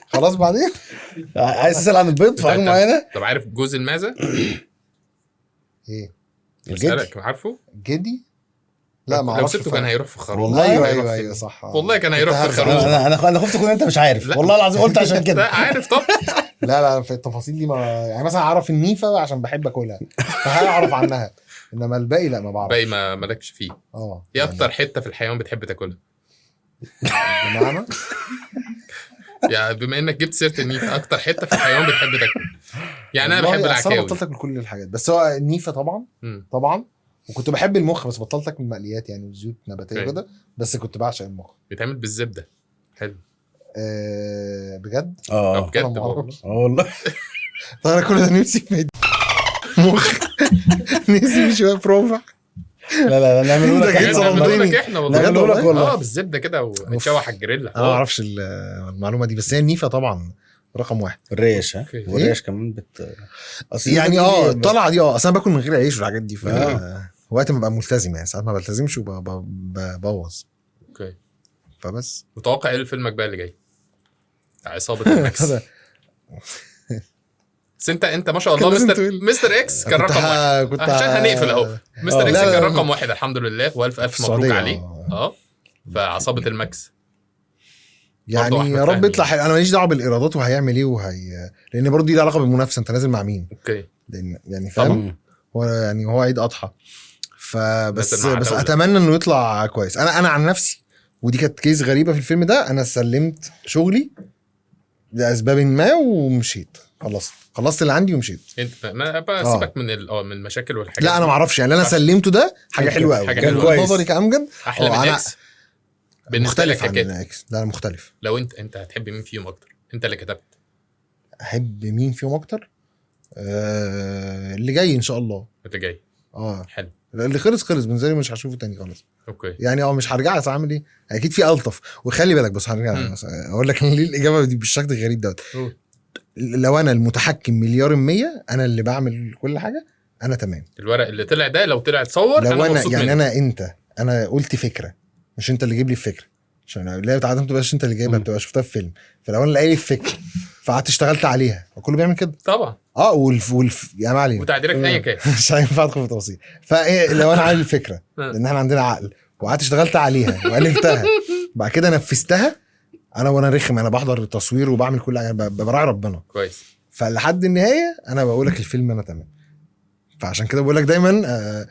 خلاص بعدين عايز تسال عن البيض في حاجه معينه طب عارف جوز المعزه؟ ايه بسألك عارفه؟ جدي لا ما لو اعرفش سبته كان هيروح في خروف. والله ايوه صح والله كان هيروح في كنت الخروف. انا خفت تكون انت مش عارف لا. والله العظيم قلت عشان كده لا عارف طب. لا في التفاصيل دي ما يعني مثلا اعرف النيفه عشان بحب اكلها فهعرف عنها انما الباقي لا ما بعرف. باقي ما مالكش فيه. ايه يعني اكتر حته في الحيوان بتحب تاكلها؟ بمعنى يعني بما انك جبت سيره النيف، اكتر حته في الحيوان بتحب تاكل؟ يعني انا بحب والله أصل انا العكاوي. بطلت اكل كل الحاجات بس هو النيفه طبعا مم. طبعا وكنت بحب المخ بس بطلت اكل المقليات يعني وزيوت نباتيه أوكي. وكده بس كنت بعشق المخ. بيتعمل بالزبده. حلو. بجد بجد أنا ما والله. أعرفش. والله طب انا كل ده نفسي في مخ نفسي شويه برافع. لا نعمل أنت لك جيت احنا صدمتني. بنقول لك احنا والله. نعمله لك والله. بالزبده كده ونتشوح على الجريلا. انا ما اعرفش المعلومه دي بس هي النيفه طبعا رقم واحد الريش ها أوكي. والريش كمان أصل يعني دي- الطلعه دي اصل انا باكل من غير عيش والحاجات دي ف آه. وقت ما ببقى ملتزم يعني ساعات ما بلتزمش وببوظ اوكي. فبس متوقع ايه فيلمك بقى اللي جاي؟ عصابه الماكس. هذا بس انت ما شاء الله كان لازم مستر تقول. مستر اكس كان رقم واحد. كنت عشان هنقفل اهو. مستر اكس لا، كان لا. رقم واحد الحمد لله والف الف مبروك السعودية، عليه. فعصابه الماكس يعني برضو أحمد يا رب فهمي. يطلع حلو. انا ماليش دعوه بالايرادات وهيعمل ايه لان برضه دي لها علاقه بالمنافسه انت نازل مع مين اوكي. لان يعني فاهم هو عيد اضحى فبس نازل مع بس دولة. اتمنى انه يطلع كويس. انا عن نفسي ودي كانت كيس غريبه في الفيلم ده انا سلمت شغلي لاسباب ما ومشيت خلصت اللي عندي ومشيت. انت ما بقى سيبك من من المشاكل والحاجات لا انا ما اعرفش يعني اللي انا سلمته ده حاجه حلوه قوي حاجة كان حلوة. كويس كويس. نظري كامجد احلى من أنا اكس بالنسبه مختلف لك عن ككاتب. الاكس ده انا مختلف. لو انت هتحب مين فيهم اكتر؟ انت اللي كتبت. احب مين فيهم اكتر اللي جاي ان شاء الله. انت جاي. حلو. اللي خلص بالنسبه لي مش هشوفه تاني خالص اوكي. يعني مش هرجع اعمل ايه اكيد في الطف وخلي بالك بس هرجع اقول لك ليه الاجابه دي بالشكل الغريب دوت. لو انا المتحكم مليار المية انا اللي بعمل كل حاجه انا تمام. الورق اللي طلع ده لو طلع اتصور لو انا مبسوط يعني منه. انا قلت فكره مش انت اللي جيب لي الفكره عشان لا بتاعتها ما تبقاش انت اللي جايبها بتبقى شفتها في فيلم فلو انا اللي قايل الفكره فقعدت اشتغلت عليها وكله بيعمل كده طبعا. يا معلم وتعديلك ايا كان. مش هينفع ادخل في التفاصيل فايه لو انا عامل الفكره لان احنا عندنا عقل وقعدت اشتغلت عليها والفتها بعد كده نفذتها وانا رخم انا بحضر التصوير وبعمل كل حاجه براعي ربنا كويس. فلحد النهايه انا بقول لك الفيلم انا تمام فعشان كده بقول لك دايما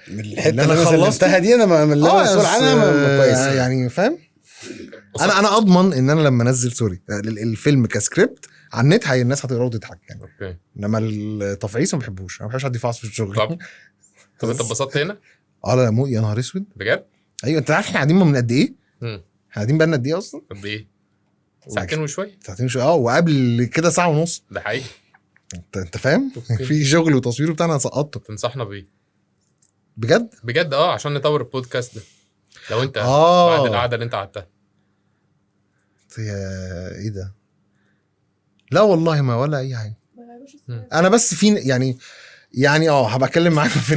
الحته اللي انا خلصتها دي انا من اللي انا مسؤول عنها كويس يعني فاهم. انا اضمن ان انا لما انزل الفيلم كسكريبت على النت الناس هتقراه وتضحك يعني. اوكي. انما التفعيص ما بحبوش انا ما بحبش حد يفعص في الشغل. طب انت اتبسطت هنا؟ لا مو يا نهار اسود بجد؟ ايوه انت عارف احنا قاعدين من قد ايه؟ احنا قاعدين بقالنا قد ايه اصلا؟ قد ايه؟ ساعتين وشويه. ساعتين شويه وقبل كده ساعه ونص. ده حقيقي. انت فاهم؟ في شغل وتصوير بتاعنا انا سقطته. تنصحنا بيه بجد عشان نطور البودكاست ده لو انت بعد القعده اللي انت قعدتها. ايه ده؟ لا والله ما ولا اي حاجه انا بس في يعني هبقى اتكلم معاكم في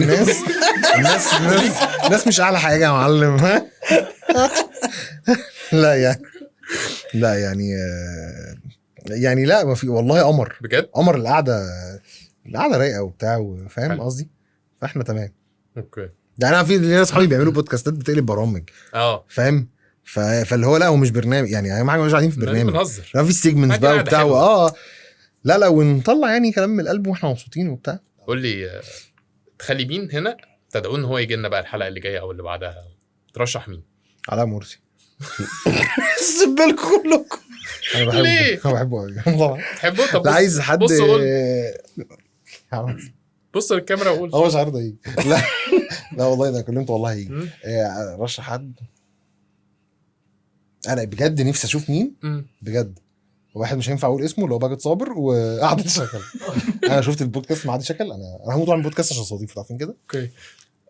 الناس مش اعلى حاجه يا معلم ها. لا يعني لا ما في والله قمر بجد قمر القعده رايقه وبتاع فاهم قصدي فاحنا تمام. اوكي. يعني انا في ناس صحابي بيعملوا بودكاستات بتقلب برامج فاهم فاللي هو لا هو مش برنامج يعني اهم حاجه مش قاعدين في برنامج بنهزر لا في سيجمنتس بقى وبتاع لا ونطلع يعني كلام من القلب واحنا مبسوطين وبتاع. قول لي تخلي مين هنا تدعوه ان هو يجي لنا بقى الحلقه اللي جايه او اللي بعدها ترشح مين؟ علاء مرسي. سيبلكم كلكم انا بحبه ليه؟ انا بحبه قوي والله تحبه؟ طب لا عايز حد بص بص للكاميرا وقول. هو مش عارف يجي لا والله ده كلمته والله هيجي. رشح حد انا بجد نفسي اشوف مين بجد واحد مش هينفع اقول اسمه اللي هو باجت صابر وقعد شكل. انا شفت البودكاست مع عادل شكل، انا هموت اعمل بودكاست عشان صديقي، عارفين كده. اوكي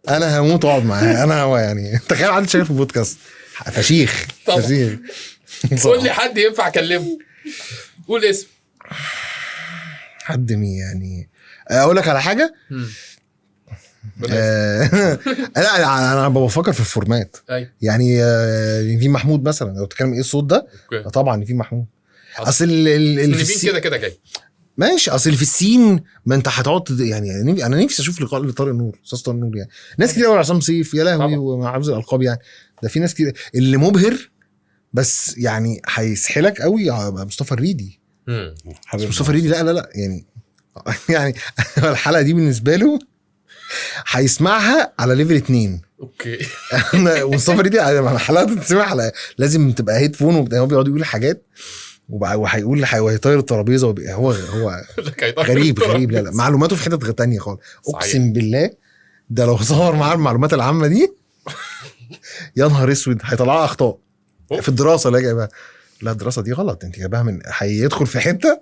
انا هموت اقعد معاه. انا هو يعني تخيل عادل شكل في البودكاست، فشيخ طبعا. فشيخ. قول لي حد ينفع اكلمه، قول اسم حد مين يعني؟ اقول لك على حاجه. لا انا بفكر في الفورمات. ايوه يعني نيفين محمود مثلا، لو بتتكلم ايه الصوت ده. اوكي طبعا نيفين محمود. اصل نيفين كده جاي ماشي. اصل في السين ما انت هتقعد يعني انا نفسي اشوف لقاء لطارق نور، استاذ طارق نور يعني. ناس كتير قوي، عصام سيف يا لهوي ومع حفظ الالقاب يعني. ده في ناس كتير اللي مبهر، بس يعني هيسحلك قوي مصطفى الريدي. مصطفى الريدي لا يعني يعني الحلقه دي بالنسبه له هيسمعها على ليفل 2. اوكي. مصطفى الريدي الحلقه تسمع لازم تبقى هيدفون، هو بيقعد يقول حاجات وهيقول وهيطير الترابيزه هو غريب. لا معلوماته في حتت تانية خالص. اقسم بالله ده لو ظهر معاه المعلومات العامه دي يا نهار اسود هيطلعها اخطاء في الدراسه اللي جايبها. لا الدراسه دي غلط، انت جايبها من هيدخل في حته.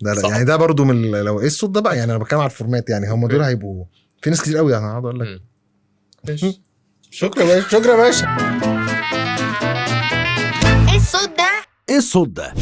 لا يعني ده برضو من لو ايه الصوت ده بقى يعني. انا بتكلم على الفورمات يعني، هم دول هيبقوا في ناس كتير قوي. انا هقعد اقول لك شكرا يا باشا. ايه الصوت ده؟